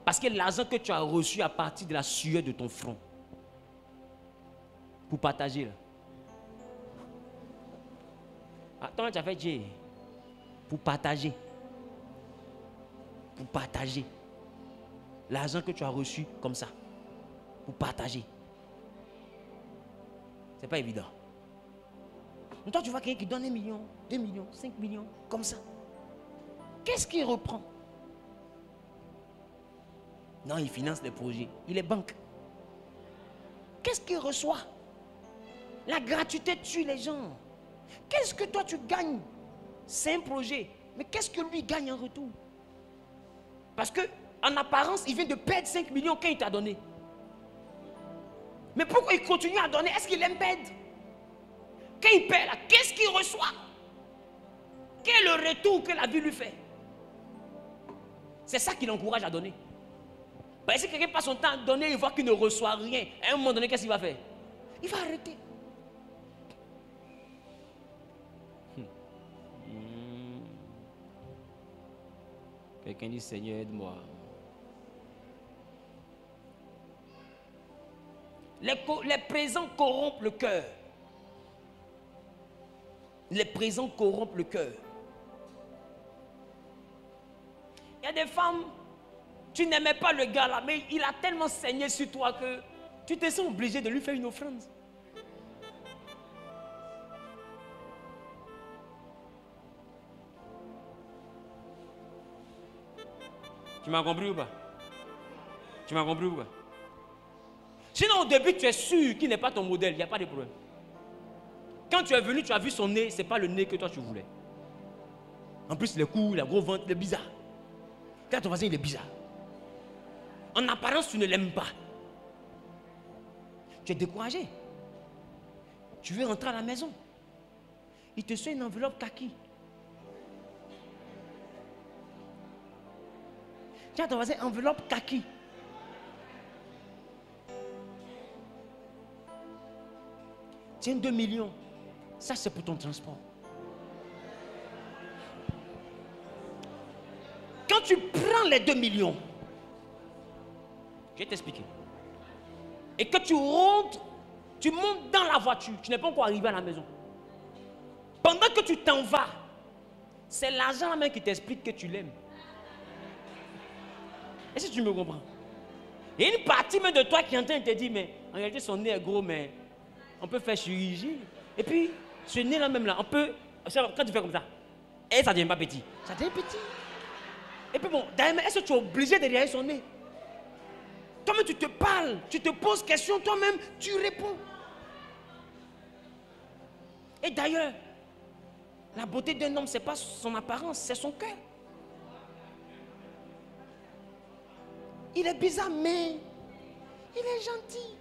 Parce que l'argent que tu as reçu à partir de la sueur de ton front, pour partager là. Attends, tu as fait Dieu. Pour partager. Pour partager. L'argent que tu as reçu comme ça. Pour partager. C'est pas évident. Donc toi, tu vois quelqu'un qui donne 1 million, 2 millions, 5 millions, comme ça. Qu'est-ce qu'il reprend? Non, il finance les projets. Il est banque. Qu'est-ce qu'il reçoit? La gratuité tue les gens. Qu'est-ce que toi tu gagnes? C'est un projet. Mais qu'est-ce que lui gagne en retour? Parce que en apparence, il vient de perdre 5 millions quand il t'a donné. Mais pourquoi il continue à donner? Est-ce qu'il aime perdre? Quand il paie là, qu'est-ce qu'il reçoit? Quel est le retour que la vie lui fait? C'est ça qui l'encourage à donner. Parce que si quelqu'un passe son temps à donner, il voit qu'il ne reçoit rien. À un moment donné, qu'est-ce qu'il va faire? Il va arrêter. Quelqu'un dit, Seigneur, aide-moi. Les présents corrompent le cœur. Les présents corrompent le cœur. Il y a des femmes, tu n'aimais pas le gars là, mais il a tellement saigné sur toi que tu te sens obligé de lui faire une offrande. Tu m'as compris ou pas? Tu m'as compris ou pas? Sinon au début tu es sûr qu'il n'est pas ton modèle, il n'y a pas de problème. Quand tu es venu, tu as vu son nez, ce n'est pas le nez que toi tu voulais. En plus les coups, la gros ventre, il est bizarre. Quand ton voisin il est bizarre. En apparence tu ne l'aimes pas. Tu es découragé. Tu veux rentrer à la maison. Il te fait une enveloppe kaki. Tiens, ton voisin, enveloppe kaki. Tiens, 2 millions. Ça, c'est pour ton transport. Quand tu prends les 2 millions, je vais t'expliquer. Et que tu montes dans la voiture, tu n'es pas encore arrivé à la maison. Pendant que tu t'en vas, c'est l'argent là même qui t'explique que tu l'aimes. Est-ce que tu me comprends? Il y a une partie même de toi qui est en train de te dire, mais en réalité son nez est gros, mais on peut faire chirurgie. Et puis, ce nez là même là, on peut, quand tu fais comme ça, et ça ne devient pas petit. Ça devient petit. Et puis bon, d'ailleurs, est-ce que tu es obligé de regarder son nez? Toi-même tu te parles, tu te poses question, toi-même tu réponds. Et d'ailleurs, la beauté d'un homme, ce n'est pas son apparence, c'est son cœur. Il est bizarre, mais il est gentil.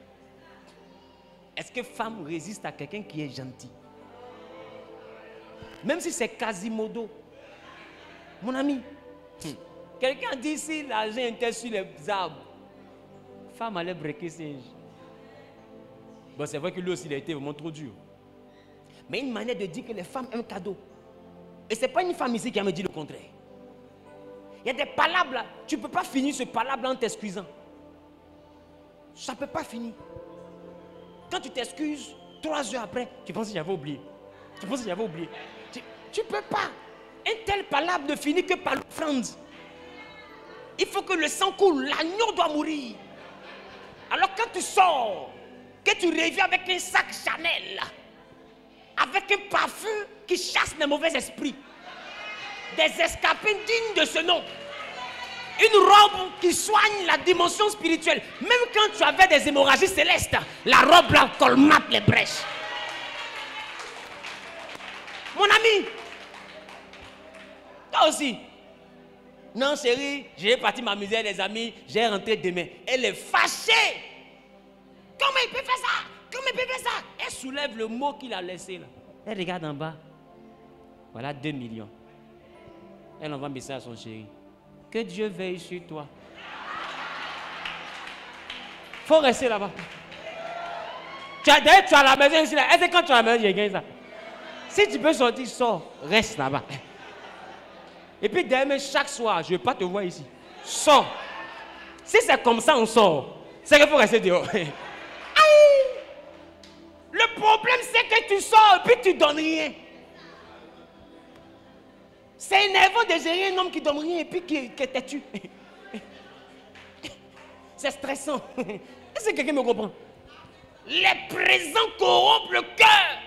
Est-ce que femme résiste à quelqu'un qui est gentil? Même si c'est Quasimodo. Mon ami, quelqu'un dit si l'argent était sur les arbres, femme allait breaker singe. Bon, c'est vrai que lui aussi, il a été vraiment trop dur. Mais une manière de dire que les femmes aiment cadeau. Et ce n'est pas une femme ici qui a me dit le contraire. Il y a des palabres là, tu ne peux pas finir ce palabre en t'excusant. Ça ne peut pas finir. Quand tu t'excuses, 3 heures après, tu penses que j'avais oublié. Tu penses que j'avais oublié. Tu ne peux pas. Un tel palabre ne finit que par l'offrande. Il faut que le sang coule, l'agneau doit mourir. Alors quand tu sors, que tu reviens avec un sac Chanel, avec un parfum qui chasse les mauvais esprits, des escapés dignes de ce nom, une robe qui soigne la dimension spirituelle. Même quand tu avais des hémorragies célestes, la robe là colmate les brèches. Mon ami, toi aussi. Non chérie, j'ai parti m'amuser avec les amis, j'ai rentré demain. Elle est fâchée. Comment il peut faire ça? Comment il peut faire ça? Elle soulève le mot qu'il a laissé là. Elle regarde en bas. Voilà 2 millions. Elle envoie un message à son chéri. Que Dieu veille sur toi. Faut rester là-bas. Tu as la maison ici là. Est-ce que quand tu as la maison, j'ai gagné ça? Si tu peux sortir, sors. Reste là-bas. Et puis demain, chaque soir, je ne vais pas te voir ici. Sors. Si c'est comme ça, on sort. C'est qu'il faut rester dehors. Aïe! Le problème, c'est que tu sors et puis tu ne donnes rien. C'est énervant de gérer un homme qui ne donne rien et puis qui est têtu. C'est stressant. Est-ce que quelqu'un me comprend? Les présents corrompent le cœur.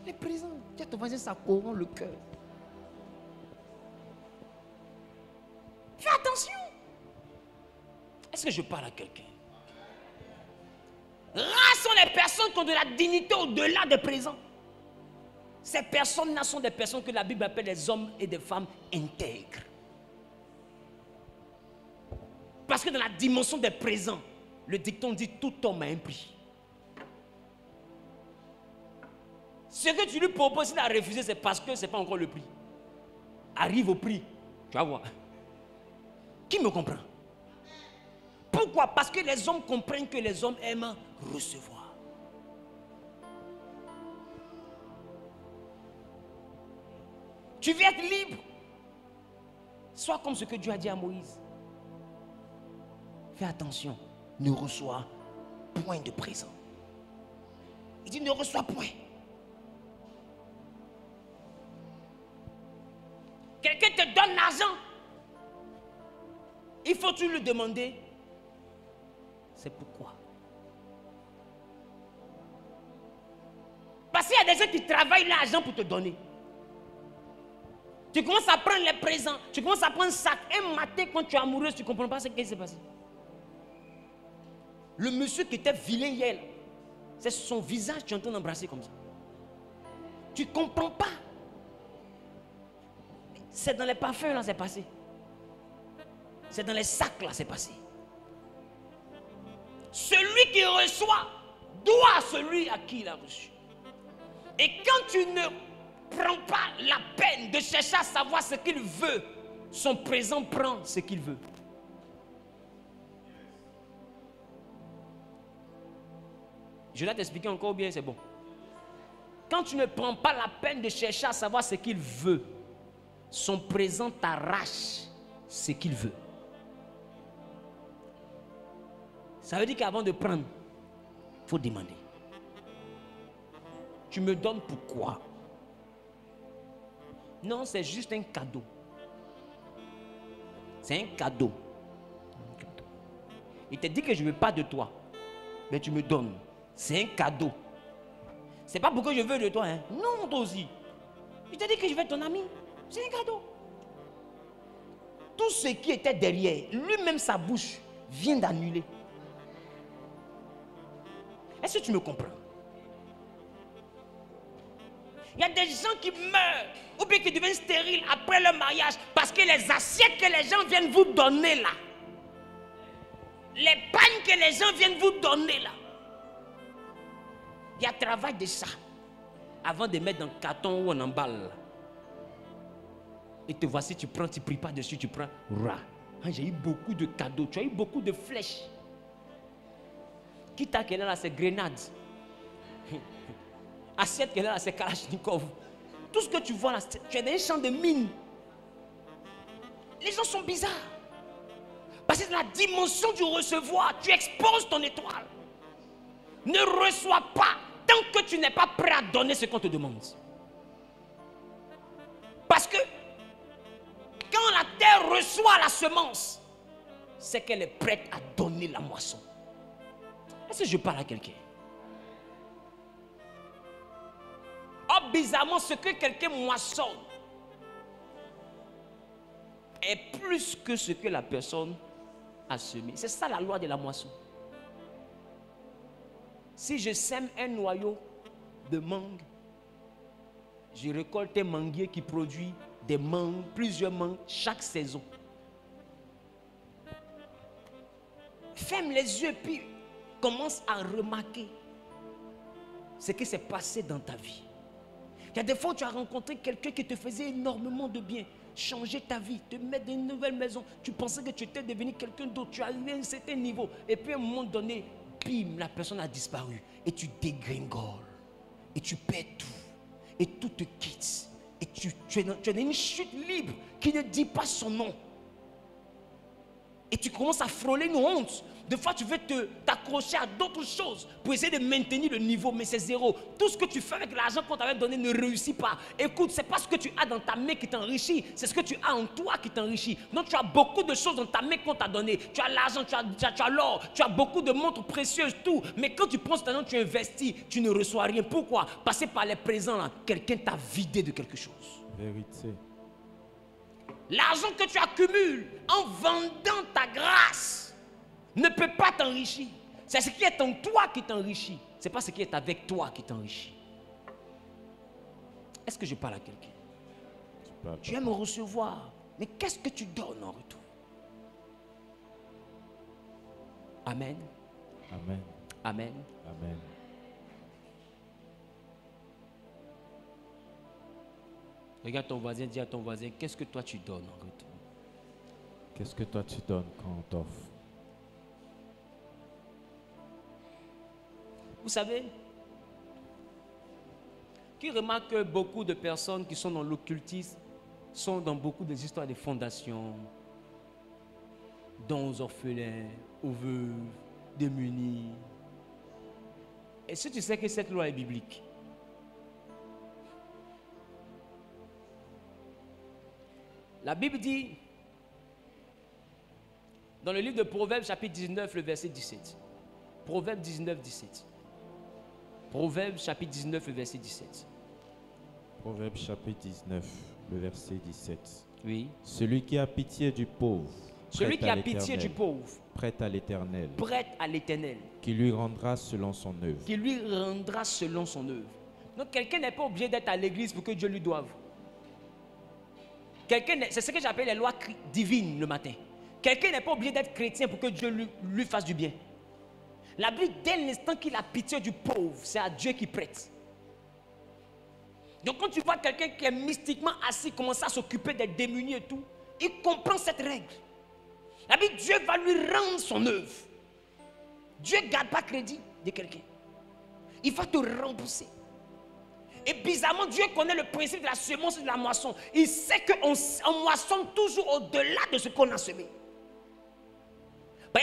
Les présents, tu as ton voisin, ça corrompt le cœur. Fais attention. Est-ce que je parle à quelqu'un? Rares sont les personnes qui ont de la dignité au-delà des présents. Ces personnes-là sont des personnes que la Bible appelle des hommes et des femmes intègres. Parce que dans la dimension des présents, le dicton dit tout homme a un prix. Ce que tu lui proposes, s'il a refusé, c'est parce que ce n'est pas encore le prix. Arrive au prix, tu vas voir. Qui me comprend? Pourquoi? Parce que les hommes comprennent que les hommes aiment recevoir. Tu veux être libre. Sois comme ce que Dieu a dit à Moïse. Fais attention, ne reçois point de présent. Il dit ne reçois point. Quelqu'un te donne l'argent. Il faut-tu lui demander? C'est pourquoi. Parce qu'il y a des gens qui travaillent l'argent pour te donner. Tu commences à prendre les présents, tu commences à prendre ça. Un matin, quand tu es amoureuse, tu ne comprends pas ce qui s'est passé. Le monsieur qui était vilain hier, c'est son visage que tu es en train d'embrasser comme ça. Tu ne comprends pas. C'est dans les parfums là, c'est passé. C'est dans les sacs là, c'est passé. Celui qui reçoit doit à celui à qui il a reçu. Et quand tu ne prends pas la peine de chercher à savoir ce qu'il veut, son présent prend ce qu'il veut. Je dois t'expliquer encore bien, c'est bon. Quand tu ne prends pas la peine de chercher à savoir ce qu'il veut, son présent t'arrache ce qu'il veut. Ça veut dire qu'avant de prendre, il faut demander. Tu me donnes pourquoi? Non, c'est juste un cadeau. C'est un cadeau. Il te dit que je ne veux pas de toi, mais tu me donnes. C'est un cadeau. C'est pas pourquoi je veux de toi, hein? Non, toi aussi. Il te dit que je veux être ton ami. C'est un cadeau. Tout ce qui était derrière, lui-même sa bouche, vient d'annuler. Est-ce que tu me comprends? Il y a des gens qui meurent ou bien qui deviennent stériles après leur mariage parce que les assiettes que les gens viennent vous donner là, les pagnes que les gens viennent vous donner là, il y a travail de ça avant de mettre dans le carton ou en emballe. Et te voici, tu prends, tu ne pries pas dessus, tu prends. J'ai eu beaucoup de cadeaux, tu as eu beaucoup de flèches. Quitte à qu'elle a là, c'est grenades. Assiette qu'elle a là, c'est Kalachnikov. Tout ce que tu vois là, tu es dans un champ de mine. Les gens sont bizarres. Parce que c'est la dimension du recevoir. Tu exposes ton étoile. Ne reçois pas tant que tu n'es pas prêt à donner ce qu'on te demande. Parce que quand la terre reçoit la semence, c'est qu'elle est prête à donner la moisson. Est-ce que je parle à quelqu'un? Oh, bizarrement, ce que quelqu'un moissonne est plus que ce que la personne a semé. C'est ça la loi de la moisson. Si je sème un noyau de mangue, je récolte un manguier qui produit des mangues, plusieurs mangues chaque saison. Ferme les yeux puis commence à remarquer ce qui s'est passé dans ta vie. Il y a des fois où tu as rencontré quelqu'un qui te faisait énormément de bien, changer ta vie, te mettre dans une nouvelle maison. Tu pensais que tu étais devenu quelqu'un d'autre, tu es arrivé à un certain niveau. Et puis à un moment donné, bim, la personne a disparu. Et tu dégringoles. Et tu perds tout. Et tout te quitte. Et tu es dans une chute libre qui ne dit pas son nom. Et tu commences à frôler une honte. Des fois, tu veux t'accrocher à d'autres choses pour essayer de maintenir le niveau, mais c'est zéro. Tout ce que tu fais avec l'argent qu'on t'avait donné ne réussit pas. Écoute, ce n'est pas ce que tu as dans ta main qui t'enrichit, c'est ce que tu as en toi qui t'enrichit. Donc, tu as beaucoup de choses dans ta main qu'on t'a donné. Tu as l'argent, tu as l'or, tu as beaucoup de montres précieuses, tout. Mais quand tu prends cet argent, tu investis, tu ne reçois rien. Pourquoi? Parce que par les présents, là, quelqu'un t'a vidé de quelque chose. Vérité. L'argent que tu accumules en vendant ta grâce ne peut pas t'enrichir. C'est ce qui est en toi qui t'enrichit. Ce n'est pas ce qui est avec toi qui t'enrichit. Est-ce que je parle à quelqu'un? Tu aimes recevoir, mais qu'est-ce que tu donnes en retour? Amen. Amen. Amen. Amen. Regarde ton voisin, dis à ton voisin, qu'est-ce que toi tu donnes en retour? Qu'est-ce que toi tu donnes quand on t'offre? Vous savez, qui remarque que beaucoup de personnes qui sont dans l'occultisme sont dans beaucoup des histoires de fondations, dons aux orphelins, aux veuves, démunis. Et si tu sais que cette loi est biblique, la Bible dit, dans le livre de Proverbes, chapitre 19, le verset 17. Proverbes 19, 17. Proverbes, chapitre 19, le verset 17. Proverbe chapitre 19, le verset 17. Oui. Celui qui a pitié du pauvre, Celui prête qui à a pitié du l'Éternel, pauvre, prête à l'Éternel, prête à l'Éternel, qui lui rendra selon son œuvre. qui lui rendra selon son œuvre. Donc quelqu'un n'est pas obligé d'être à l'église pour que Dieu lui doive. C'est ce que j'appelle les lois divines le matin. Quelqu'un n'est pas obligé d'être chrétien pour que Dieu lui fasse du bien. La Bible, dès l'instant qu'il a pitié du pauvre, c'est à Dieu qui prête. Donc quand tu vois quelqu'un qui est mystiquement assis, commencer à s'occuper des démunis et tout, il comprend cette règle. La Bible, Dieu va lui rendre son œuvre. Dieu ne garde pas crédit de quelqu'un. Il va te rembourser. Et bizarrement, Dieu connaît le principe de la semence et de la moisson. Il sait qu'on moissonne toujours au-delà de ce qu'on a semé.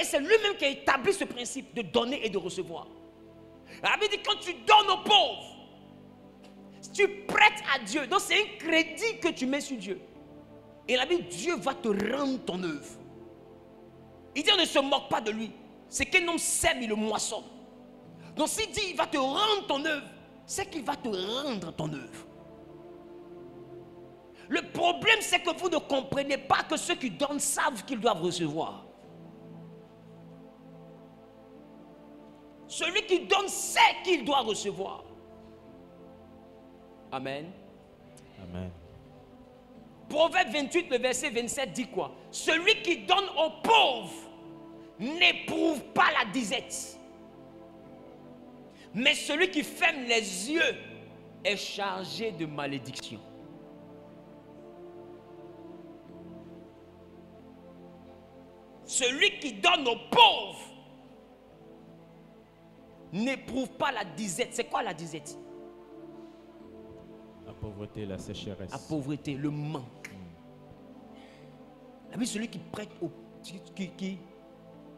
C'est lui-même qui a établi ce principe de donner et de recevoir. La Bible dit quand tu donnes aux pauvres, tu prêtes à Dieu. Donc c'est un crédit que tu mets sur Dieu. Et la Bible, Dieu va te rendre ton œuvre. Il dit on ne se moque pas de lui. C'est qu'un homme sème, il le moissonne. Donc s'il dit il va te rendre ton œuvre, c'est qu'il va te rendre ton œuvre. Le problème, c'est que vous ne comprenez pas que ceux qui donnent savent qu'ils doivent recevoir. Celui qui donne sait qu'il doit recevoir. Amen. Amen. Proverbe 28, le verset 27 dit quoi? Celui qui donne aux pauvres n'éprouve pas la disette. Mais celui qui ferme les yeux est chargé de malédiction. Celui qui donne aux pauvres n'éprouve pas la disette. C'est quoi la disette? La pauvreté, la sécheresse. La pauvreté, le manque. La Bible, celui qui prête aux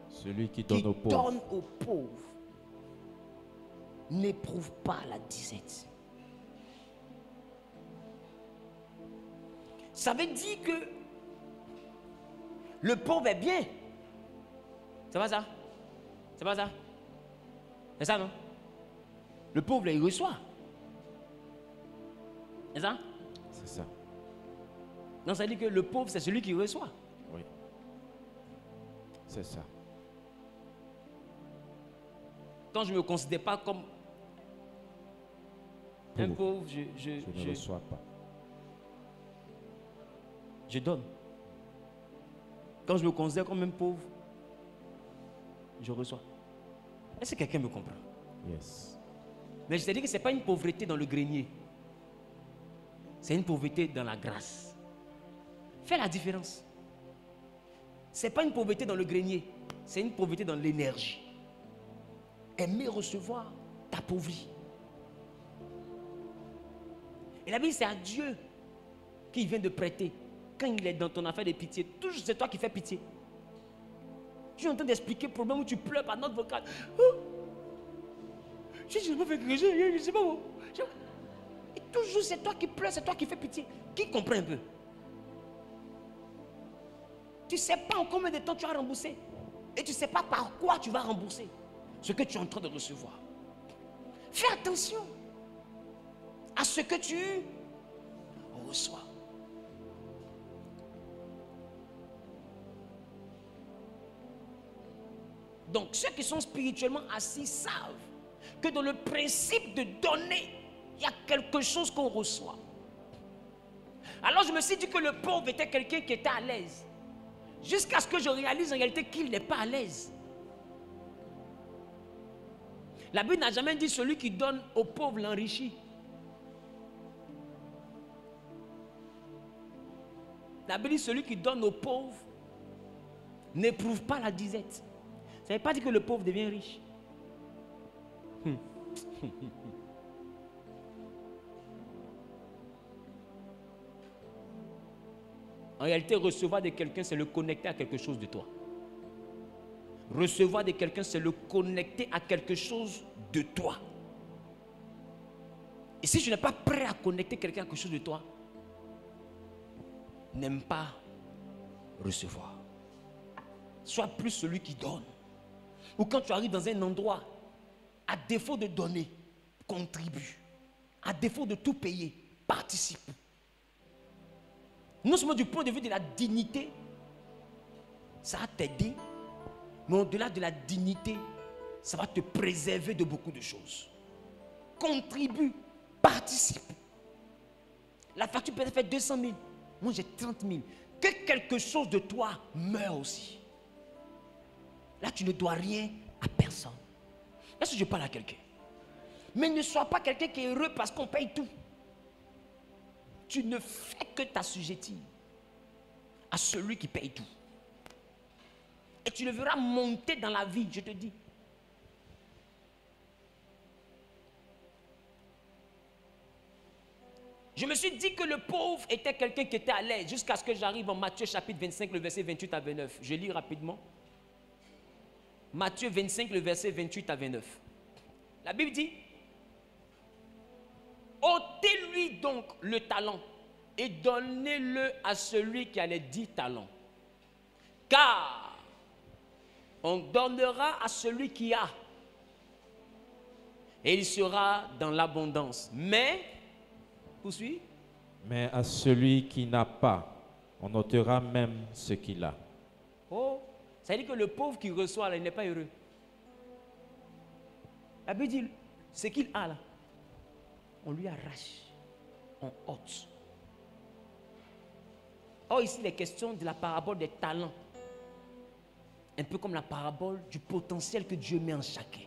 celui qui donne aux pauvres n'éprouve pas la disette. Ça veut dire que le pauvre est bien. C'est pas ça? C'est pas ça? C'est ça, non? Le pauvre, il reçoit. C'est ça? C'est ça. Non, ça veut dire que le pauvre, c'est celui qui reçoit. Oui. C'est ça. Quand je ne me considère pas comme un pauvre, je ne reçois pas. Je donne. Quand je me considère comme un pauvre, je reçois. Est-ce que quelqu'un me comprend? Yes. Mais je te dis que ce n'est pas une pauvreté dans le grenier. C'est une pauvreté dans la grâce. Fais la différence. Ce n'est pas une pauvreté dans le grenier. C'est une pauvreté dans l'énergie. Aimer recevoir, t'appauvrir. Et la Bible, c'est à Dieu qui vient de prêter. Quand il est dans ton affaire de pitié, toujours c'est toi qui fais pitié. Tu es en train d'expliquer le problème où tu pleures par notre vocal. Oh, je n'ai pas fait que je ne sais pas où. Et toujours c'est toi qui pleures, c'est toi qui fais pitié. Qui comprend un peu? Tu ne sais pas en combien de temps tu as remboursé. Et tu ne sais pas par quoi tu vas rembourser ce que tu es en train de recevoir. Fais attention à ce que tu reçois. Donc ceux qui sont spirituellement assis savent que dans le principe de donner, il y a quelque chose qu'on reçoit. Alors je me suis dit que le pauvre était quelqu'un qui était à l'aise. Jusqu'à ce que je réalise en réalité qu'il n'est pas à l'aise. La Bible n'a jamais dit celui qui donne aux pauvres l'enrichit. La Bible dit celui qui donne aux pauvres n'éprouve pas la disette. Ça ne veut pas dire que le pauvre devient riche. En réalité, recevoir de quelqu'un, c'est le connecter à quelque chose de toi. Recevoir de quelqu'un, c'est le connecter à quelque chose de toi. Et si je n'ai pas prêt à connecter quelqu'un à quelque chose de toi, n'aime pas recevoir. Sois plus celui qui donne. Ou quand tu arrives dans un endroit, à défaut de donner, contribue. À défaut de tout payer, participe. Non seulement du point de vue de la dignité, ça va t'aider, mais au-delà de la dignité, ça va te préserver de beaucoup de choses. Contribue, participe. La facture peut être faite 200 000. Moi j'ai 30 000. Que quelque chose de toi meure aussi. Là tu ne dois rien à personne. Est-ce que je parle à quelqu'un? Mais ne sois pas quelqu'un qui est heureux parce qu'on paye tout. Tu ne fais que t'assujettir à celui qui paye tout. Et tu le verras monter dans la vie, je te dis. Je me suis dit que le pauvre était quelqu'un qui était à l'aise jusqu'à ce que j'arrive en Matthieu chapitre 25, le verset 28 à 29. Je lis rapidement. Matthieu 25, le verset 28 à 29. La Bible dit: ôtez-lui donc le talent et donnez-le à celui qui a les 10 talents. Car on donnera à celui qui a et il sera dans l'abondance. Mais, poursuis. Mais à celui qui n'a pas, on ôtera même ce qu'il a. Oh, ça veut dire que le pauvre qui reçoit, là, il n'est pas heureux. La Bible dit, ce qu'il a là, on lui arrache, on ôte. Or ici, il est question de la parabole des talents. Un peu comme la parabole du potentiel que Dieu met en chacun.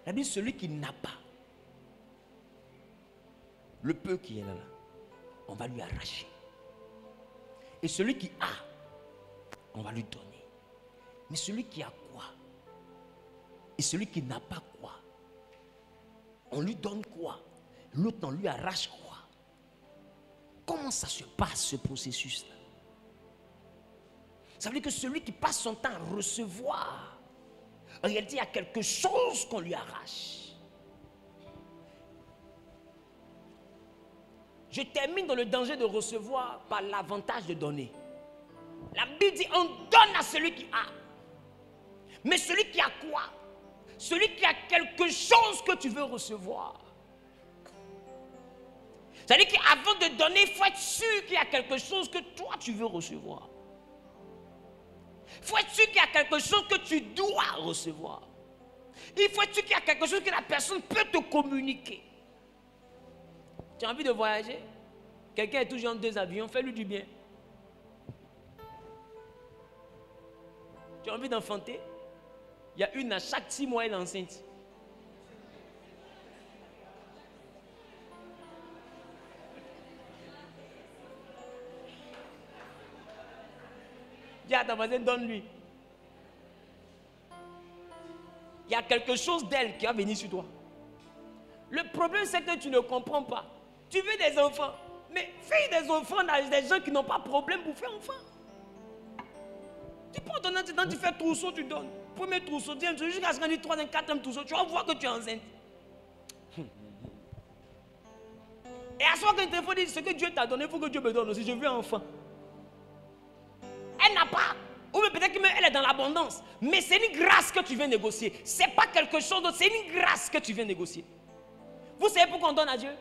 La Bible dit, celui qui n'a pas, le peu qui est là, on va lui arracher. Et celui qui a, on va lui donner. Mais celui qui a quoi? Et celui qui n'a pas quoi? On lui donne quoi? L'autre, on lui arrache quoi? Comment ça se passe, ce processus-là? Ça veut dire que celui qui passe son temps à recevoir, en réalité, il y a quelque chose qu'on lui arrache. Je termine dans le danger de recevoir par l'avantage de donner. La Bible dit, on donne à celui qui a. Mais celui qui a quoi? Celui qui a quelque chose que tu veux recevoir. C'est-à-dire qu'avant de donner, il faut être sûr qu'il y a quelque chose que toi tu veux recevoir. Il faut être sûr qu'il y a quelque chose que tu dois recevoir. Il faut être sûr qu'il y a quelque chose que la personne peut te communiquer. Tu as envie de voyager? Quelqu'un est toujours en 2 avions, fais-lui du bien. Tu as envie d'enfanter? Il y a une à chaque 6 mois, elle est enceinte. Dis à ta voisine, donne-lui. Il y a quelque chose d'elle qui va venir sur toi. Le problème, c'est que tu ne comprends pas. Tu veux des enfants, mais fais des enfants à des gens qui n'ont pas de problème pour faire enfant. Tu prends ton temps, tu fais trousseau, tu donnes. Premier trousseau, deuxième trousseau, jusqu'à ce qu'on dise 3e, 4e trousseau, tu vas voir que tu es enceinte. Et à ce moment que tu dit ce que Dieu t'a donné, il faut que Dieu me donne aussi. Je veux un enfant. Elle n'a pas. Ou peut-être qu'elle est dans l'abondance. Mais c'est une grâce que tu viens négocier. Ce n'est pas quelque chose d'autre, c'est une grâce que tu viens négocier. Vous savez pourquoi on donne à Dieu?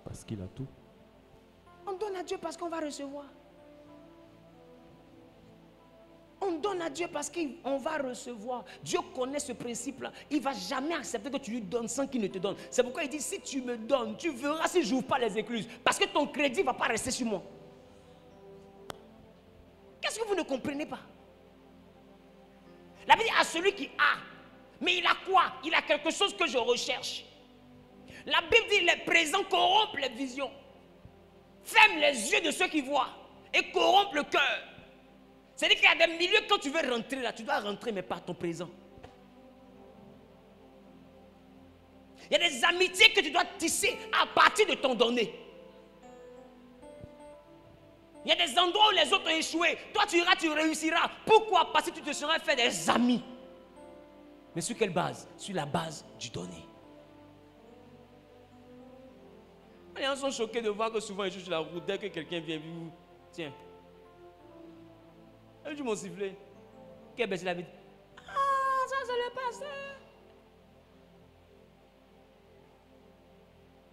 Parce qu'il a tout. On donne à Dieu parce qu'on va recevoir. On donne à Dieu parce qu'on va recevoir. Dieu connaît ce principe-là. Il ne va jamais accepter que tu lui donnes sans qu'il ne te donne. C'est pourquoi il dit, si tu me donnes, tu verras si je n'ouvre pas les écluses. Parce que ton crédit ne va pas rester sur moi. Qu'est-ce que vous ne comprenez pas? La Bible dit à celui qui a. Mais il a quoi? Il a quelque chose que je recherche. La Bible dit les présents corrompent les visions. ferme les yeux de ceux qui voient et corrompt le cœur. C'est-à-dire qu'il y a des milieux, quand tu veux rentrer là, tu dois rentrer mais par ton présent. Il y a des amitiés que tu dois tisser à partir de ton donné. Il y a des endroits où les autres ont échoué. Toi, tu iras, tu réussiras. Pourquoi? Parce que tu te seras fait des amis. Mais sur quelle base? Sur la base du donné. Les gens sont choqués de voir que souvent ils jouent sur la route. Dès que quelqu'un vient, tiens. Elle joue mon sifflet. Qu'elle baisse la vie. Ah, ça c'est le pasteur.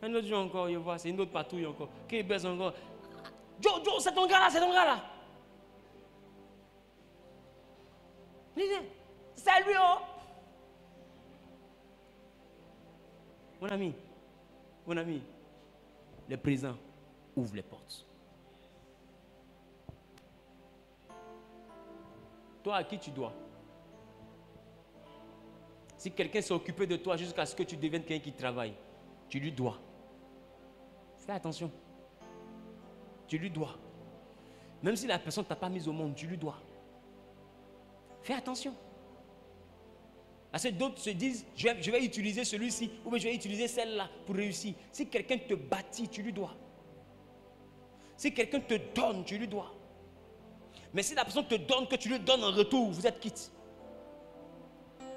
Un autre jour encore, il voit, c'est une autre patrouille encore. Qui baisse encore. Joe, c'est ton gars là, c'est ton gars là. C'est lui, oh. Mon ami, le présent ouvre les portes. Toi, à qui tu dois? Si quelqu'un s'est occupé de toi jusqu'à ce que tu deviennes quelqu'un qui travaille, tu lui dois. Fais attention. Tu lui dois. Même si la personne ne t'a pas mise au monde, tu lui dois. Fais attention. Parce que d'autres se disent, je vais utiliser celui-ci, ou bien je vais utiliser celle-là pour réussir. Si quelqu'un te bâtit, tu lui dois. Si quelqu'un te donne, tu lui dois. Mais si la personne te donne, que tu lui donnes en retour, vous êtes quitte.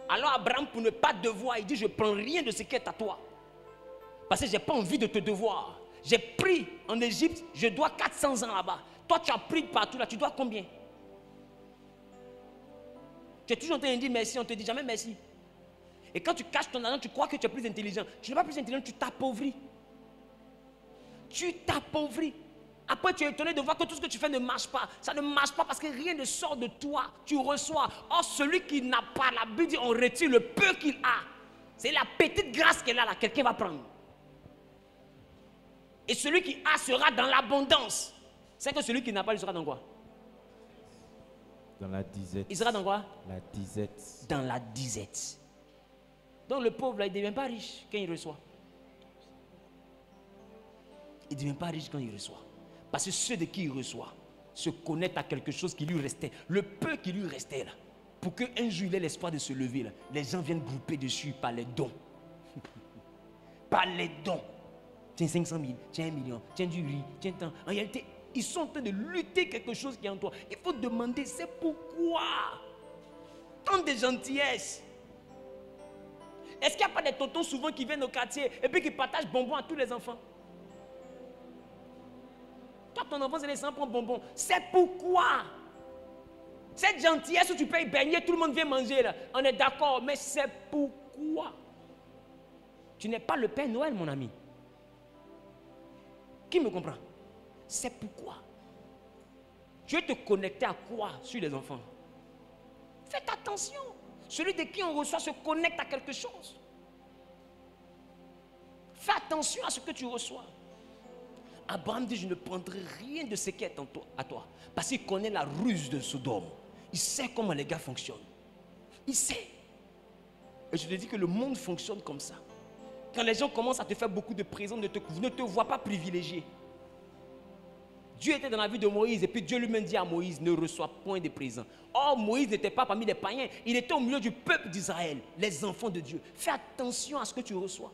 Alors Abraham, pour ne pas devoir, il dit, je ne prends rien de ce qui est à toi. Parce que je n'ai pas envie de te devoir. J'ai pris en Égypte, je dois 400 ans là-bas. Toi, tu as pris partout là, tu dois combien? Tu es toujours en train de dire merci, on ne te dit jamais merci. Et quand tu caches ton argent, tu crois que tu es plus intelligent. Tu n'es pas plus intelligent, tu t'appauvris. Tu t'appauvris. Après, tu es étonné de voir que tout ce que tu fais ne marche pas. Ça ne marche pas parce que rien ne sort de toi. Tu reçois. Or, celui qui n'a pas, la Bible dit, on retire le peu qu'il a. C'est la petite grâce qu'elle a là, quelqu'un va prendre. Et celui qui a sera dans l'abondance. C'est que celui qui n'a pas, il sera dans quoi? Dans la disette. Il sera dans quoi? La disette. Dans la disette. Donc le pauvre là, il ne devient pas riche quand il reçoit. Il ne devient pas riche quand il reçoit. Parce que ceux de qui il reçoit se connectent à quelque chose qui lui restait. Le peu qui lui restait là. Pour qu'un jour il ait l'espoir de se lever là. Les gens viennent grouper dessus par les dons. Par les dons. Tiens 500 000, tiens 1 million, tiens du riz, tiens tant. En réalité, ils sont en train de lutter quelque chose qui est en toi. Il faut demander, c'est pourquoi? Tant de gentillesse. Est-ce qu'il n'y a pas des tontons souvent qui viennent au quartier et puis qui partagent bonbons à tous les enfants? Toi, ton enfant, c'est les enfants prendre bonbons. C'est pourquoi? Cette gentillesse où tu peux y baigner, tout le monde vient manger là. On est d'accord, mais c'est pourquoi? Tu n'es pas le Père Noël, mon ami. Qui me comprend? C'est pourquoi. Tu veux te connecter à quoi sur les enfants? Faites attention. Celui de qui on reçoit se connecte à quelque chose. Fais attention à ce que tu reçois. Abraham dit, je ne prendrai rien de ce qui est à toi. Parce qu'il connaît la ruse de Sodome. Il sait comment les gars fonctionnent. Il sait. Et je te dis que le monde fonctionne comme ça. Quand les gens commencent à te faire beaucoup de présents, ne te voient pas privilégié. Dieu était dans la vie de Moïse et puis Dieu lui-même dit à Moïse, ne reçois point de présents. Or, Moïse n'était pas parmi les païens, il était au milieu du peuple d'Israël, les enfants de Dieu. Fais attention à ce que tu reçois.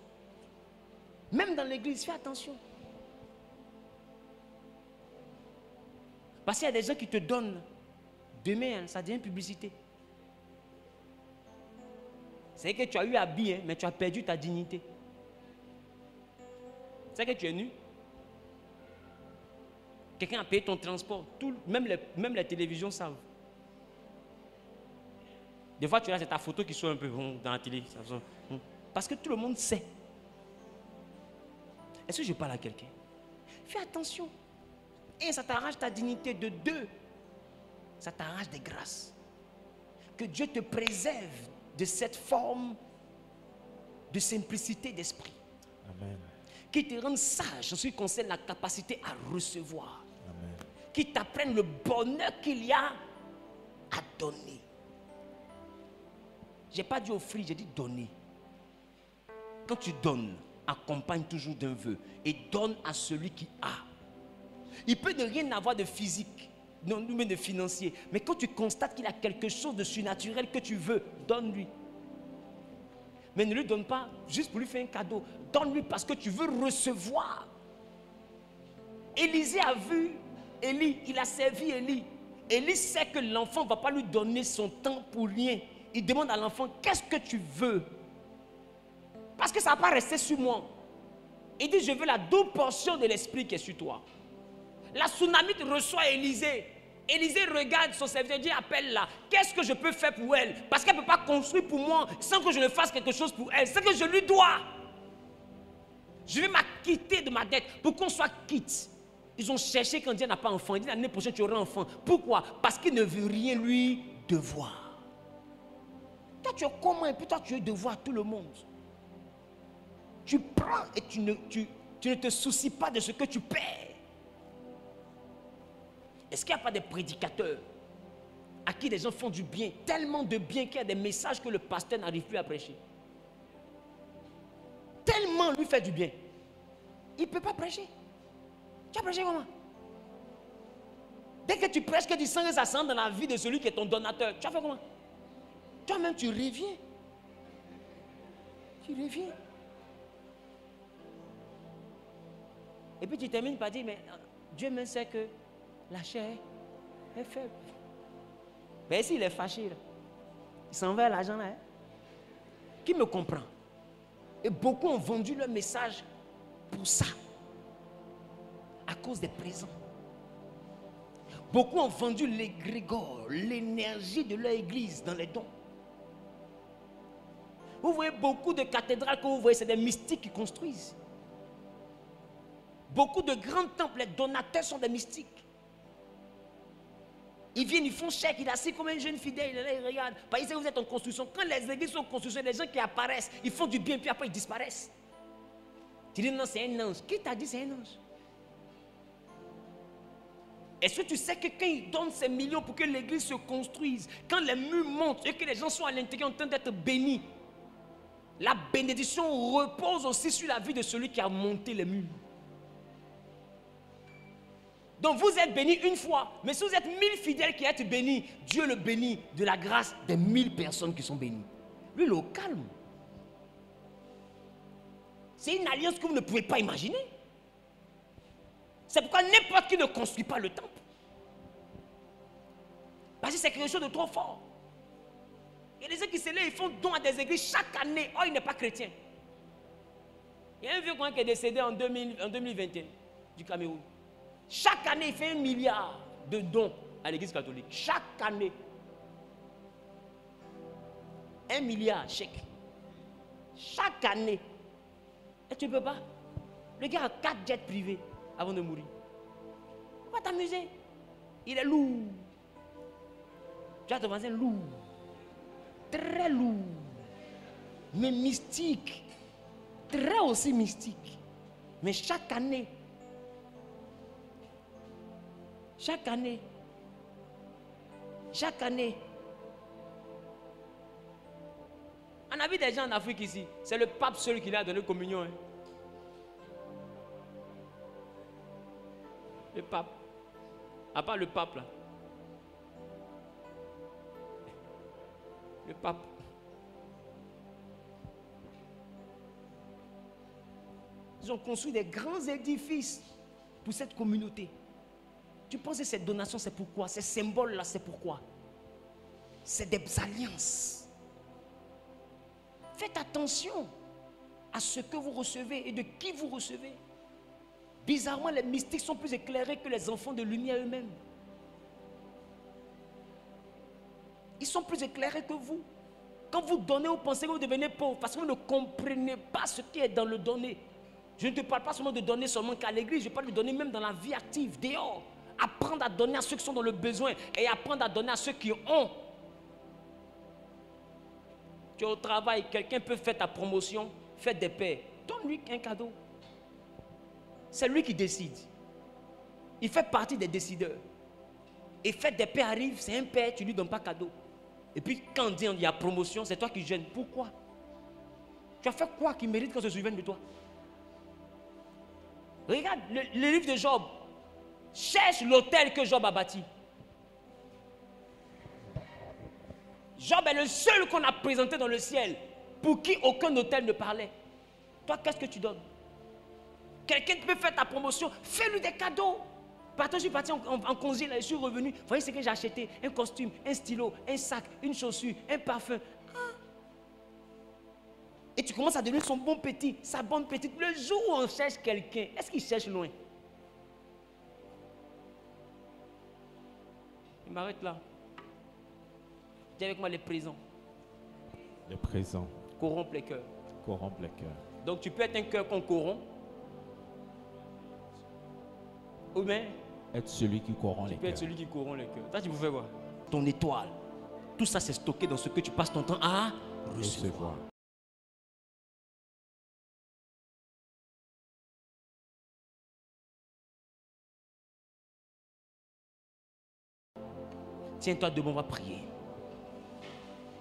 Même dans l'église, fais attention. Parce qu'il y a des gens qui te donnent, demain, ça devient publicité. C'est que tu as eu habillé, mais tu as perdu ta dignité. C'est que tu es nu. Quelqu'un a payé ton transport. Même les télévisions savent. Des fois, tu as ta photo qui soit un peu dans la télé. Parce que tout le monde sait. Est-ce que je parle à quelqu'un? Fais attention. Et ça t'arrache ta dignité de deux. Ça t'arrache des grâces. Que Dieu te préserve de cette forme de simplicité d'esprit. Amen. Qui te rende sage en ce qui concerne la capacité à recevoir. Amen. Qui t'apprenne le bonheur qu'il y a à donner. Je n'ai pas dit offrir, j'ai dit donner. Quand tu donnes, accompagne toujours d'un vœu et donne à celui qui a. Il peut ne rien avoir de physique, non, même de financier. Mais quand tu constates qu'il a quelque chose de surnaturel que tu veux, donne-lui. Mais ne lui donne pas juste pour lui faire un cadeau. Donne-lui parce que tu veux recevoir. Élisée a vu Élie, il a servi Élie. Élie sait que l'enfant ne va pas lui donner son temps pour rien. Il demande à l'enfant, qu'est-ce que tu veux? Parce que ça ne va pas rester sur moi. Il dit, je veux la double portion de l'esprit qui est sur toi. La Sunamite reçoit Élisée. Élisée regarde son serviteur, dit, appelle-la. Qu'est-ce que je peux faire pour elle? Parce qu'elle ne peut pas construire pour moi sans que je ne fasse quelque chose pour elle. C'est que je lui dois. Je vais m'acquitter de ma dette pour qu'on soit quitte. Ils ont cherché quand Dieu n'a pas enfant. Il dit, l'année prochaine, tu auras enfant. Pourquoi? Parce qu'il ne veut rien lui devoir. Toi, tu es comment? Et puis toi, tu es devoir à tout le monde. Tu prends et tu ne te soucies pas de ce que tu perds. Est-ce qu'il n'y a pas des prédicateurs à qui les gens font du bien, tellement de bien qu'il y a des messages que le pasteur n'arrive plus à prêcher? Tellement lui fait du bien. Il ne peut pas prêcher. Tu as prêché comment? Dès que tu prêches que du sang et ça sent dans la vie de celui qui est ton donateur, tu as fait comment? Toi-même, tu reviens. Tu reviens. Et puis tu termines par dire, mais Dieu même sait que la chair est faible. Mais s'il est fâché, là, il s'en va à l'argent là. Hein? Qui me comprend? Et beaucoup ont vendu leur message pour ça. À cause des présents. Beaucoup ont vendu l'égrégore, l'énergie de leur église dans les dons. Vous voyez beaucoup de cathédrales que vous voyez, c'est des mystiques qui construisent. Beaucoup de grands temples, les donateurs sont des mystiques. Ils viennent, ils font chèque, il est assis comme un jeune fidèle, il est là, il regarde. Parce que vous êtes en construction. Quand les églises sont en construction, les gens qui apparaissent, ils font du bien, puis après ils disparaissent. Tu dis non, c'est un ange. Qui t'a dit c'est un ange? Est-ce que tu sais que quand ils donnent ces millions pour que l'église se construise, quand les murs montent et que les gens sont à l'intérieur en train d'être bénis, la bénédiction repose aussi sur la vie de celui qui a monté les murs. Donc vous êtes bénis une fois, mais si vous êtes 1000 fidèles qui êtes bénis, Dieu le bénit de la grâce des 1000 personnes qui sont bénies. Lui, il est au calme. C'est une alliance que vous ne pouvez pas imaginer. C'est pourquoi n'importe qui ne construit pas le temple. Parce que c'est quelque chose de trop fort. Il y a des gens qui se lèvent, ils font don à des églises chaque année. Oh, il n'est pas chrétien. Il y a un vieux qui est décédé en 2021 du Cameroun. Chaque année, il fait 1 milliard de dons à l'église catholique. Chaque année. 1 milliard chèque. Chaque année. Et tu ne peux pas. Le gars a 4 jets privés avant de mourir. Va t'amuser. Il est lourd. Tu as ton voisin lourd. Très lourd. Mais mystique. Très aussi mystique. Mais chaque année, on a vu des gens en Afrique ici, c'est le pape seul qui a donné communion. Hein. Le pape, à part le pape là. Le pape. Ils ont construit des grands édifices pour cette communauté. Tu penses que cette donation, c'est pourquoi? Ces symboles-là, c'est pourquoi? C'est des alliances. Faites attention à ce que vous recevez et de qui vous recevez. Bizarrement, les mystiques sont plus éclairés que les enfants de lumière eux-mêmes. Ils sont plus éclairés que vous. Quand vous donnez, vous pensez que vous devenez pauvre parce que vous ne comprenez pas ce qui est dans le donner. Je ne te parle pas seulement de donner seulement qu'à l'église, je parle de donner même dans la vie active, dehors. Apprendre à donner à ceux qui sont dans le besoin et apprendre à donner à ceux qui ont. Tu es au travail, quelqu'un peut faire ta promotion, faire des pairs. Donne-lui un cadeau. C'est lui qui décide. Il fait partie des décideurs. Et faire des pairs arrive, c'est un père, tu ne lui donnes pas cadeau. Et puis quand il y a promotion, c'est toi qui gênes. Pourquoi? Tu as fait quoi qui mérite qu'on se souvienne de toi? Regarde le livre de Job. Cherche l'autel que Job a bâti. Job est le seul qu'on a présenté dans le ciel pour qui aucun autel ne parlait. Toi, qu'est-ce que tu donnes? Quelqu'un peut faire ta promotion, fais-lui des cadeaux. Partout, je suis parti en congé, là, je suis revenu. Voyez ce que j'ai acheté, un costume, un stylo, un sac, une chaussure, un parfum. Ah. Et tu commences à devenir son bon petit, sa bonne petite. Le jour où on cherche quelqu'un, est-ce qu'il cherche loin? Il m'arrête là. Dis avec moi les présents. Les présents Corrompent les cœurs. corrompent les cœurs. Donc tu peux être un cœur qu'on corrompt. Ou bien Être celui qui corrompt les tu peux être cœurs. celui qui corrompt les cœurs. Toi, tu peux faire quoi? Ton étoile. Tout ça, c'est stocké dans ce que tu passes ton temps à recevoir. Recevoir. Tiens-toi debout, on va prier.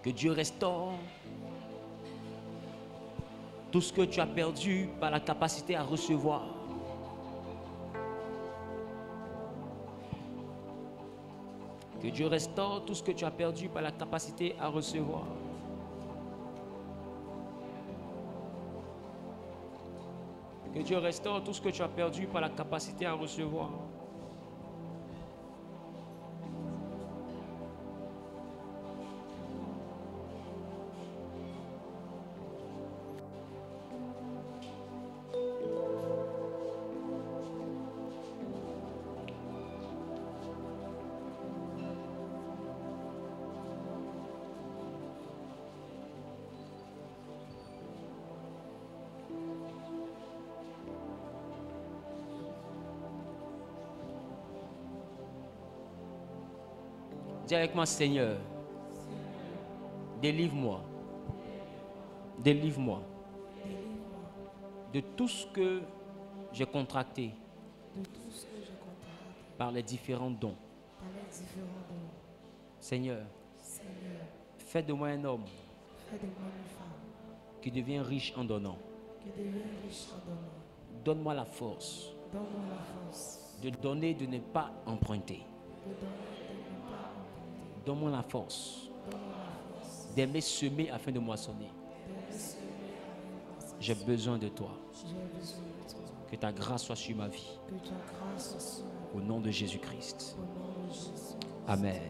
Que Dieu restaure tout ce que tu as perdu par la capacité à recevoir. Que Dieu restaure tout ce que tu as perdu par la capacité à recevoir. Que Dieu restaure tout ce que tu as perdu par la capacité à recevoir. Dis avec moi, Seigneur, délivre-moi. Délivre-moi de tout ce que j'ai contracté par les différents dons. Seigneur, fais de moi un homme qui devient riche en donnant. Donne-moi la force de donner, de ne pas emprunter. Donne-moi la force d'aimer semer afin de moissonner. J'ai besoin de toi. Que ta grâce soit sur ma vie. Au nom de Jésus-Christ. Amen.